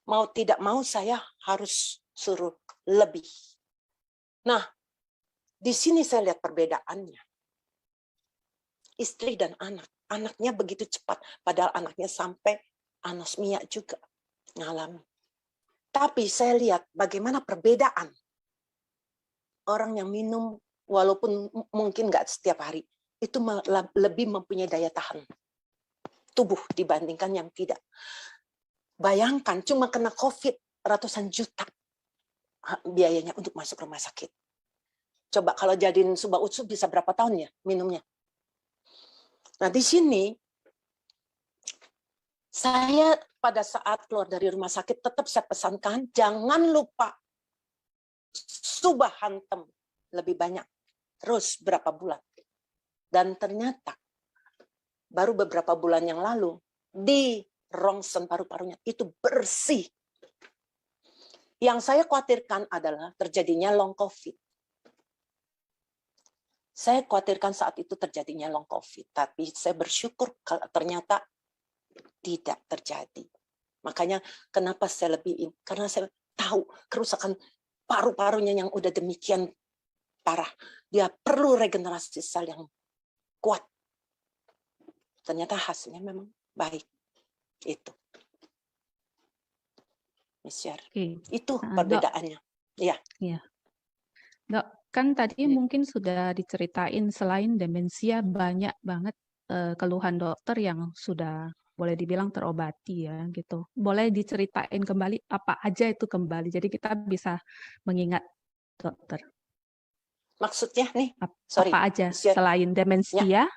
Mau tidak mau saya harus suruh lebih. Nah, di sini saya lihat perbedaannya. Istri dan anak. Anaknya begitu cepat. Padahal anaknya sampai anosmia juga ngalami. Tapi saya lihat bagaimana perbedaan. Orang yang minum walaupun mungkin nggak setiap hari. Itu lebih mempunyai daya tahan tubuh dibandingkan yang tidak. Bayangkan cuma kena COVID ratusan juta biayanya untuk masuk rumah sakit. Coba kalau jadiin suba utsu bisa berapa tahun ya minumnya? Nah di sini saya pada saat keluar dari rumah sakit tetap saya pesankan jangan lupa suba hantam lebih banyak terus berapa bulan. Dan ternyata baru beberapa bulan yang lalu di rongsen paru-parunya itu bersih. Yang saya khawatirkan adalah terjadinya long COVID. Saya khawatirkan saat itu terjadinya long COVID, tapi saya bersyukur kalau ternyata tidak terjadi. Makanya kenapa saya lebih, karena saya tahu kerusakan paru-parunya yang udah demikian parah. Dia perlu regenerasi sel yang kuat. Ternyata hasilnya memang baik. Itu. Misyar. Oke. Itu Dok, perbedaannya. Ya. ya. Dok, kan tadi mungkin sudah diceritain selain demensia banyak banget keluhan dokter yang sudah boleh dibilang terobati ya gitu. Boleh diceritain kembali apa aja itu kembali. Jadi kita bisa mengingat dokter. Maksudnya nih, Apa aja Misyar. selain demensia?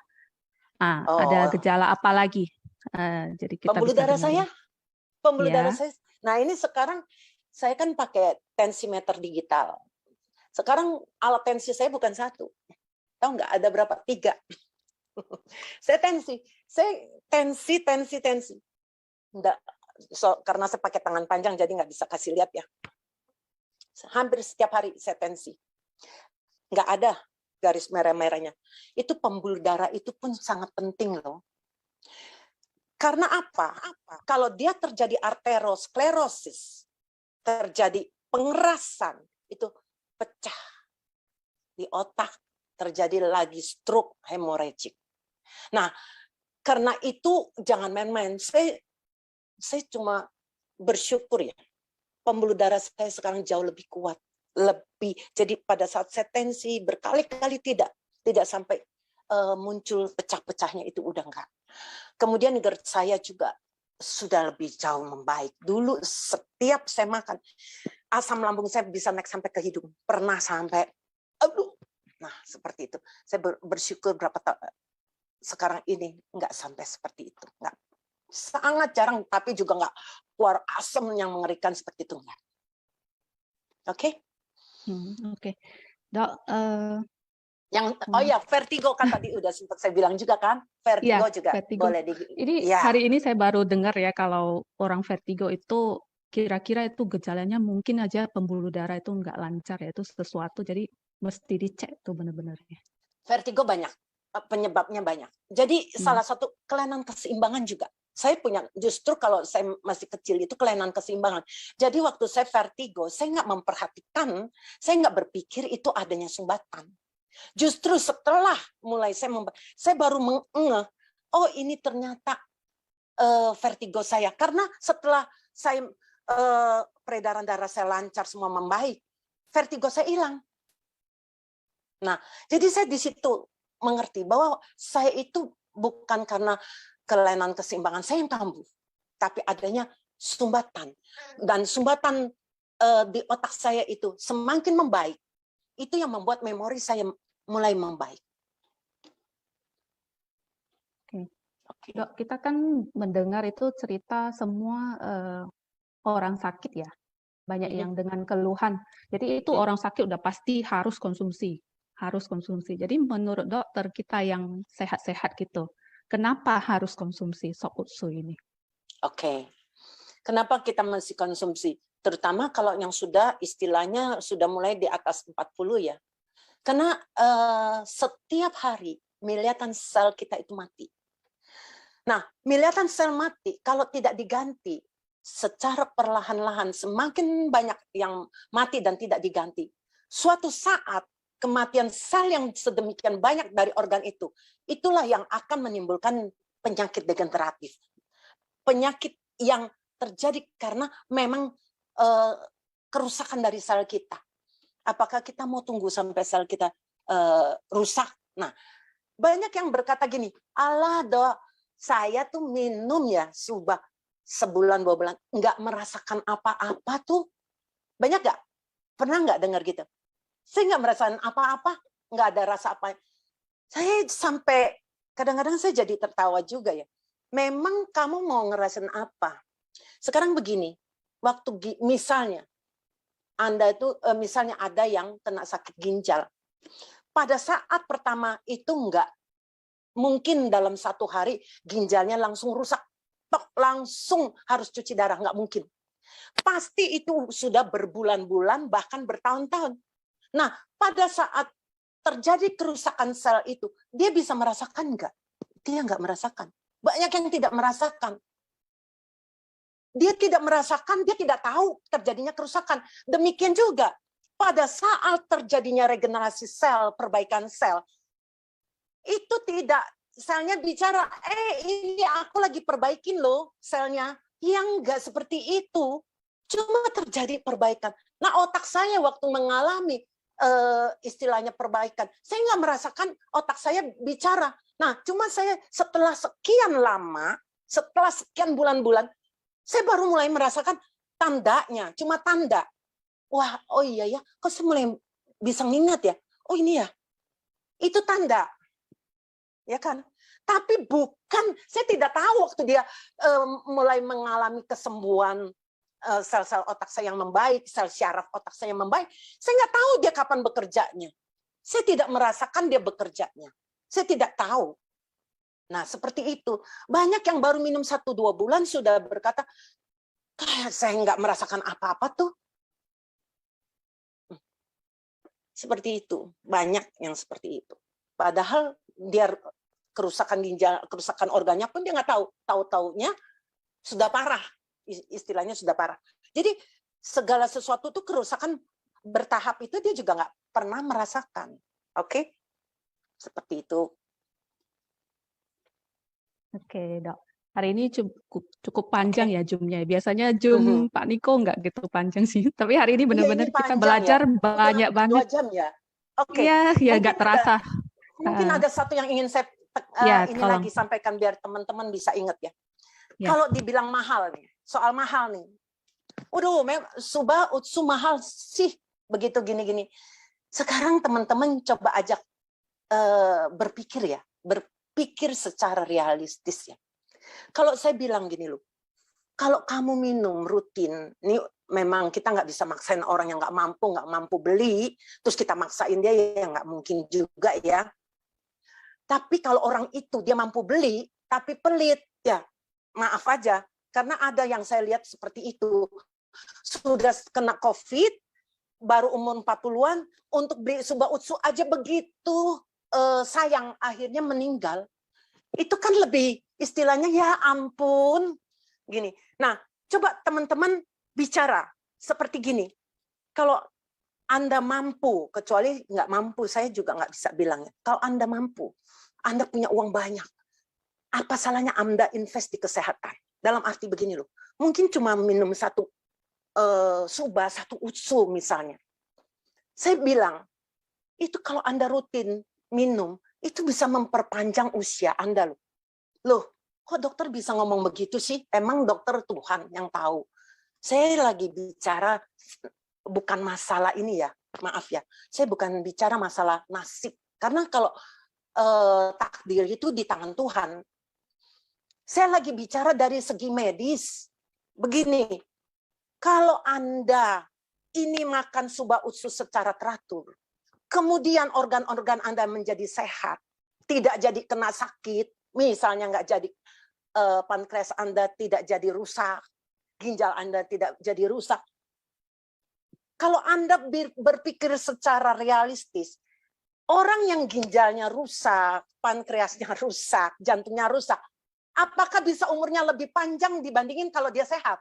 Ada gejala apa lagi? Jadi kita pembuluh bisa darah dengerin. pembuluh Ya. darah saya. Nah ini sekarang saya kan pakai tensimeter digital. Sekarang alat tensi saya bukan 1. Tahu nggak ada berapa? 3. Saya tensi. Nggak, karena saya pakai tangan panjang jadi nggak bisa kasih lihat ya. Hampir setiap hari saya tensi. Nggak ada garis merah-merahnya. Itu pembuluh darah itu pun sangat penting loh. Karena apa? Kalau dia terjadi arteriosklerosis, terjadi pengerasan, itu pecah di otak, terjadi lagi stroke hemorrhagic. Nah, karena itu jangan main-main. Saya cuma bersyukur ya, pembuluh darah saya sekarang jauh lebih kuat, jadi pada saat saya tensi berkali-kali tidak sampai muncul pecah-pecahnya, itu udah enggak. Kemudian GERD saya juga sudah lebih jauh membaik. Dulu setiap saya makan, asam lambung saya bisa naik sampai ke hidung. Pernah sampai, aduh. Nah, seperti itu. Saya bersyukur berapa tahun. Sekarang ini nggak sampai seperti itu. Nggak. Sangat jarang, tapi juga nggak keluar asam yang mengerikan seperti itu. Nggak. Oke? Oke. Dok, vertigo kan tadi udah sempat saya bilang juga kan, vertigo ya, juga vertigo. boleh Ini hari ini saya baru dengar ya kalau orang vertigo itu kira-kira itu gejalanya mungkin aja pembuluh darah itu nggak lancar ya, itu sesuatu, jadi mesti dicek tuh benar-benar ya. Vertigo banyak, penyebabnya banyak. Jadi salah satu kelainan keseimbangan juga. Saya punya, justru kalau saya masih kecil itu kelainan keseimbangan. Jadi waktu saya vertigo, saya nggak memperhatikan, saya nggak berpikir itu adanya sumbatan. Justru setelah mulai saya baru mengeh, oh ini ternyata vertigo saya. Karena setelah saya peredaran darah saya lancar, semua membaik, vertigo saya hilang. Nah, jadi saya di situ mengerti bahwa saya itu bukan karena kelainan keseimbangan saya yang kambuh, tapi adanya sumbatan. Dan sumbatan di otak saya itu semakin membaik, itu yang membuat memori saya mulai membaik. Oke. Dok, kita kan mendengar itu cerita semua orang sakit ya, banyak yang dengan keluhan. Jadi itu orang sakit udah pasti harus konsumsi. Jadi menurut dokter kita yang sehat-sehat gitu, kenapa harus konsumsi sop utsu ini? Oke. Kenapa kita mesti konsumsi? Terutama kalau yang sudah istilahnya sudah mulai di atas 40 ya. Karena setiap hari miliaran sel kita itu mati. Nah, miliaran sel mati kalau tidak diganti secara perlahan-lahan, semakin banyak yang mati dan tidak diganti. Suatu saat kematian sel yang sedemikian banyak dari organ itu, itulah yang akan menimbulkan penyakit degeneratif. Penyakit yang terjadi karena memang kerusakan dari sel kita. Apakah kita mau tunggu sampai sel kita rusak? Nah, banyak yang berkata gini, Allah Dok, saya tuh minum ya subah sebulan 2 bulan, nggak merasakan apa-apa tuh. Banyak nggak? Pernah nggak dengar gitu? Saya nggak merasakan apa-apa, nggak ada rasa apa. Saya sampai kadang-kadang saya jadi tertawa juga ya. Memang kamu mau ngerasain apa? Sekarang begini, waktu misalnya Anda itu misalnya ada yang kena sakit ginjal. Pada saat pertama itu enggak mungkin dalam 1 hari ginjalnya langsung rusak, langsung harus cuci darah, enggak mungkin. Pasti itu sudah berbulan-bulan bahkan bertahun-tahun. Nah, pada saat terjadi kerusakan sel itu, dia bisa merasakan enggak? Dia enggak merasakan. Banyak yang tidak merasakan. Dia tidak merasakan, dia tidak tahu terjadinya kerusakan. Demikian juga pada saat terjadinya regenerasi sel, perbaikan sel, itu tidak, selnya bicara, ini aku lagi perbaikin loh selnya. Yang enggak seperti itu, cuma terjadi perbaikan. Nah, otak saya waktu mengalami istilahnya perbaikan, saya nggak merasakan otak saya bicara. Nah, cuma saya setelah sekian lama, setelah sekian bulan-bulan, saya baru mulai merasakan tandanya, cuma tanda. Wah, oh iya ya, kok saya mulai bisa ngingat ya, oh ini ya, itu tanda. Ya kan? Tapi bukan, saya tidak tahu waktu dia mulai mengalami kesembuhan sel-sel otak saya yang membaik, sel syaraf otak saya yang membaik. Saya nggak tahu dia kapan bekerjanya. Saya tidak merasakan dia bekerjanya. Saya tidak tahu. Nah, seperti itu. Banyak yang baru minum 1-2 bulan sudah berkata, kayak saya nggak merasakan apa-apa tuh. Seperti itu. Banyak yang seperti itu. Padahal dia kerusakan ginjal, kerusakan organnya pun dia nggak tahu. Tahu-taunya sudah parah. Istilahnya sudah parah. Jadi segala sesuatu tuh kerusakan bertahap itu dia juga nggak pernah merasakan. Oke? Seperti itu. Oke, Dok. Hari ini cukup panjang ya Zoom-nya. Biasanya Zoom Pak Niko nggak gitu panjang sih. Tapi hari ini benar-benar kita belajar banyak banget. 2 jam ya. Oke. Iya, ya nggak terasa. Mungkin ada satu yang ingin saya lagi sampaikan biar teman-teman bisa ingat ya. Kalau dibilang mahal nih, soal mahal nih. Waduh, Suba Utsu mahal sih begitu gini-gini. Sekarang teman-teman coba ajak berpikir ya, berpikir secara realistis ya. Kalau saya bilang gini loh, kalau kamu minum rutin, ini memang kita nggak bisa maksain orang yang nggak mampu beli, terus kita maksain dia ya nggak mungkin juga ya. Tapi kalau orang itu dia mampu beli, tapi pelit, ya maaf aja. Karena ada yang saya lihat seperti itu. Sudah kena COVID, baru umur 40-an, untuk beli Suba Utsu aja begitu sayang, akhirnya meninggal. Itu kan lebih istilahnya ya ampun. Gini. Nah, coba teman-teman bicara seperti gini. Kalau Anda mampu, kecuali nggak mampu, saya juga nggak bisa bilangnya. Kalau Anda mampu, Anda punya uang banyak, apa salahnya Anda invest di kesehatan? Dalam arti begini loh, mungkin cuma minum 1 Suba, 1 Utsu misalnya. Saya bilang, itu kalau Anda rutin minum, itu bisa memperpanjang usia Anda loh. Loh, kok dokter bisa ngomong begitu sih? Emang dokter Tuhan yang tahu. Saya lagi bicara bukan masalah ini ya, maaf ya. Saya bukan bicara masalah nasib. Karena kalau takdir itu di tangan Tuhan. Saya lagi bicara dari segi medis. Begini, kalau Anda ini makan Suba Utsu secara teratur, kemudian organ-organ Anda menjadi sehat, tidak jadi kena sakit, misalnya nggak jadi pankreas Anda tidak jadi rusak, ginjal Anda tidak jadi rusak. Kalau Anda berpikir secara realistis, orang yang ginjalnya rusak, pankreasnya rusak, jantungnya rusak, apakah bisa umurnya lebih panjang dibandingin kalau dia sehat?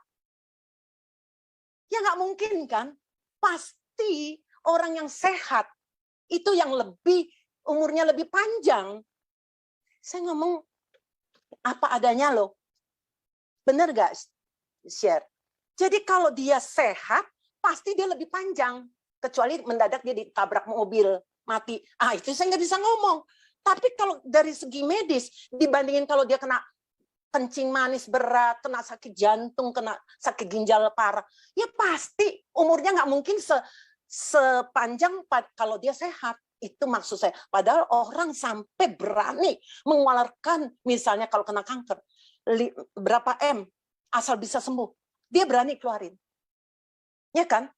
Ya nggak mungkin kan? Pasti orang yang sehat itu yang umurnya lebih panjang. Saya ngomong apa adanya loh. Benar nggak, share? Jadi kalau dia sehat, pasti dia lebih panjang. Kecuali mendadak dia ditabrak mobil, mati. Itu saya nggak bisa ngomong. Tapi kalau dari segi medis, dibandingin kalau dia kena kencing manis berat, kena sakit jantung, kena sakit ginjal parah, ya pasti umurnya nggak mungkin sepanjang kalau dia sehat. Itu maksud saya. Padahal orang sampai berani mengeluarkan, misalnya kalau kena kanker, berapa M, asal bisa sembuh. Dia berani keluarin. Ya kan?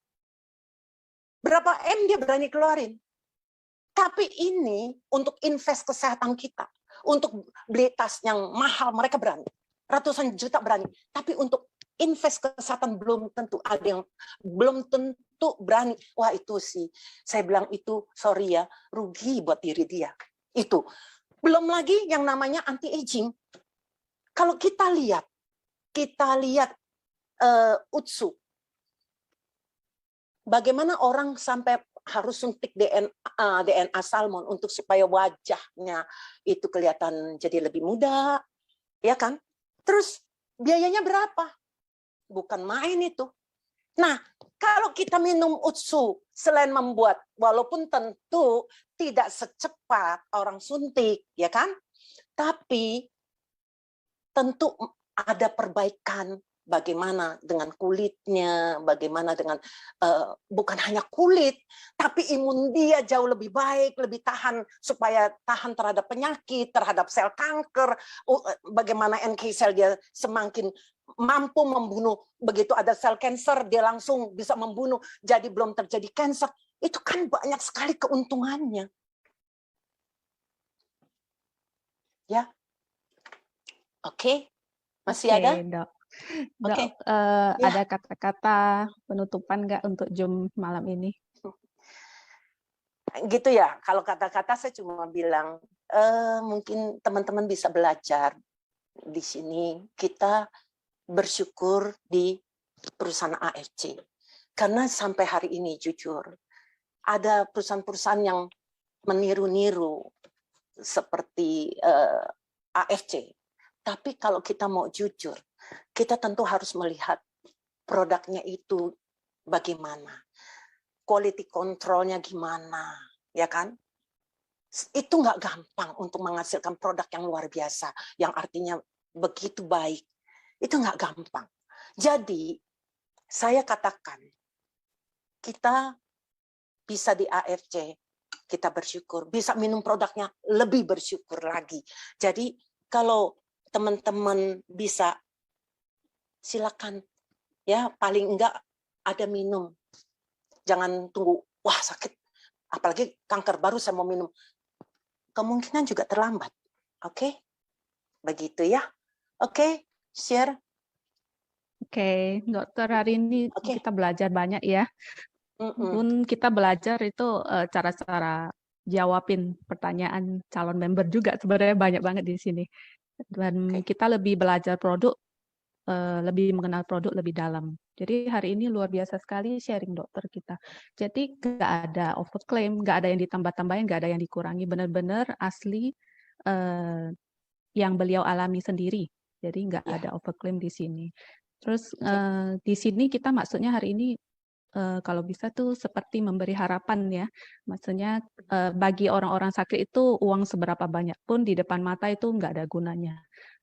Berapa M dia berani keluarin. Tapi ini untuk invest kesehatan kita. Untuk beli tas yang mahal, mereka berani. Ratusan juta berani. Tapi untuk invest kesehatan belum tentu. Ada yang belum tentu berani. Wah itu sih, saya bilang itu, sorry ya, rugi buat diri dia. Itu. Belum lagi yang namanya anti-aging. Kalau kita lihat Utsu. Bagaimana orang sampai harus suntik DNA salmon untuk supaya wajahnya itu kelihatan jadi lebih muda, ya kan? Terus biayanya berapa? Bukan main itu. Nah, kalau kita minum Utsu, selain membuat, walaupun tentu tidak secepat orang suntik, ya kan? Tapi tentu ada perbaikan. Bagaimana dengan kulitnya, bagaimana dengan bukan hanya kulit, tapi imun dia jauh lebih baik, lebih tahan, supaya tahan terhadap penyakit, terhadap sel kanker, bagaimana NK sel dia semakin mampu membunuh, begitu ada sel kanker dia langsung bisa membunuh, jadi belum terjadi kanker. Itu kan banyak sekali keuntungannya. Ya. Oke. Masih ada? Dok. Dok, Oke. ada kata-kata penutupan nggak untuk Zoom malam ini? Gitu ya, kalau kata-kata saya cuma bilang, mungkin teman-teman bisa belajar di sini. Kita bersyukur di perusahaan AFC. Karena sampai hari ini jujur, ada perusahaan-perusahaan yang meniru-niru seperti AFC. Tapi kalau kita mau jujur, kita tentu harus melihat produknya itu bagaimana. Quality control-nya gimana, ya kan? Itu nggak gampang untuk menghasilkan produk yang luar biasa, yang artinya begitu baik. Itu nggak gampang. Jadi, saya katakan, kita bisa di AFC, kita bersyukur. Bisa minum produknya, lebih bersyukur lagi. Jadi, kalau teman-teman bisa, silakan. Ya, paling enggak ada minum. Jangan tunggu, wah sakit, apalagi kanker baru saya mau minum. Kemungkinan juga terlambat. Oke? Begitu ya. Oke, share. Oke, dokter, hari ini kita belajar banyak ya. Pun kita belajar itu cara-cara jawabin pertanyaan calon member juga, sebenarnya banyak banget di sini. Dan kita lebih belajar produk, lebih mengenal produk lebih dalam. Jadi hari ini luar biasa sekali sharing dokter kita. Jadi nggak ada overclaim, nggak ada yang ditambah-tambahin, nggak ada yang dikurangi. Benar-benar asli yang beliau alami sendiri. Jadi nggak ada overclaim di sini. Terus di sini kita maksudnya hari ini kalau bisa tuh seperti memberi harapan ya. Maksudnya bagi orang-orang sakit itu uang seberapa banyak pun di depan mata itu nggak ada gunanya.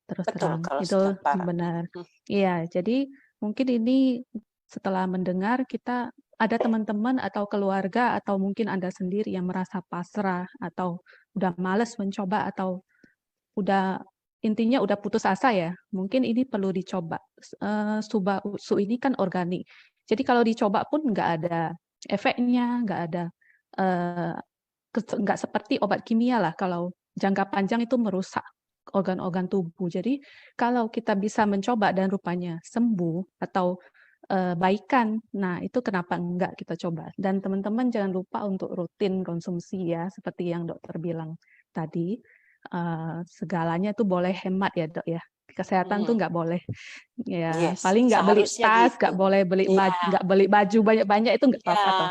Terus terang itu benar. Iya, jadi mungkin ini setelah mendengar kita ada teman-teman atau keluarga atau mungkin Anda sendiri yang merasa pasrah atau udah males mencoba atau udah intinya udah putus asa ya. Mungkin ini perlu dicoba. Suba Utsu ini kan organik. Jadi kalau dicoba pun nggak ada efeknya, nggak seperti obat kimia lah. Kalau jangka panjang itu merusak organ-organ tubuh. Jadi kalau kita bisa mencoba dan rupanya sembuh atau baikan, nah itu kenapa enggak kita coba. Dan teman-teman jangan lupa untuk rutin konsumsi ya, seperti yang dokter bilang tadi. Segalanya tuh boleh hemat ya dok ya. Kesehatan tuh nggak boleh ya, paling nggak beli tas, nggak boleh nggak beli baju banyak-banyak, itu nggak apa-apa toh.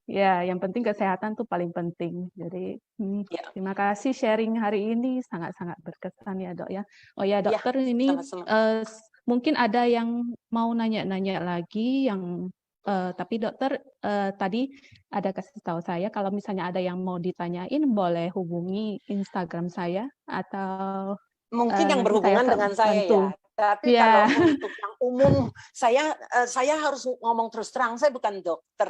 Ya, yang penting kesehatan tuh paling penting. Jadi terima kasih sharing hari ini, sangat-sangat berkesan ya dok ya. Oh ya dokter, ini mungkin ada yang mau nanya-nanya lagi yang tapi dokter tadi ada kasih tahu saya kalau misalnya ada yang mau ditanyain boleh hubungi Instagram saya atau mungkin yang berhubungan dengan saya ya. Tapi kalau untuk yang umum, saya harus ngomong terus terang, saya bukan dokter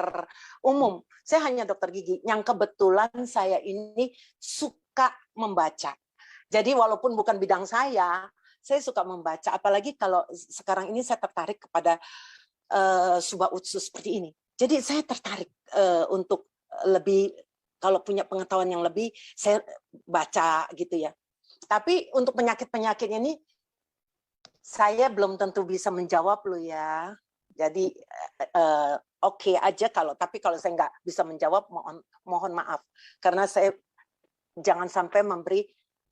umum, saya hanya dokter gigi yang kebetulan saya ini suka membaca. Jadi walaupun bukan bidang saya suka membaca. Apalagi kalau sekarang ini saya tertarik kepada Suba Utsu seperti ini. Jadi saya tertarik untuk lebih, kalau punya pengetahuan yang lebih, saya baca gitu ya. Tapi untuk penyakit-penyakit ini, saya belum tentu bisa menjawab loh ya. Jadi oke aja tapi kalau saya nggak bisa menjawab, mohon maaf. Karena saya jangan sampai memberi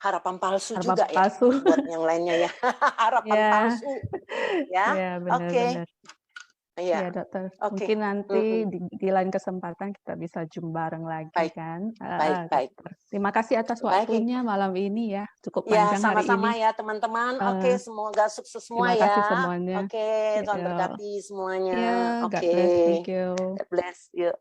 harapan palsu juga ya buat yang lainnya ya. Harapan palsu. Ya, oke. Iya, Ya, dokter. oke. Mungkin nanti di lain kesempatan kita bisa Zoom bareng lagi Baik, kan. baik. Dokter. Terima kasih atas Baik, waktunya malam ini ya. Cukup ya panjang hari sama-sama ini. ya teman-teman. Oke, semoga sukses semua Terima kasih ya. semuanya. Oke, Tuhan Ya, berkati semuanya. ya, God Oke, bless. Thank you. God bless. Yuk.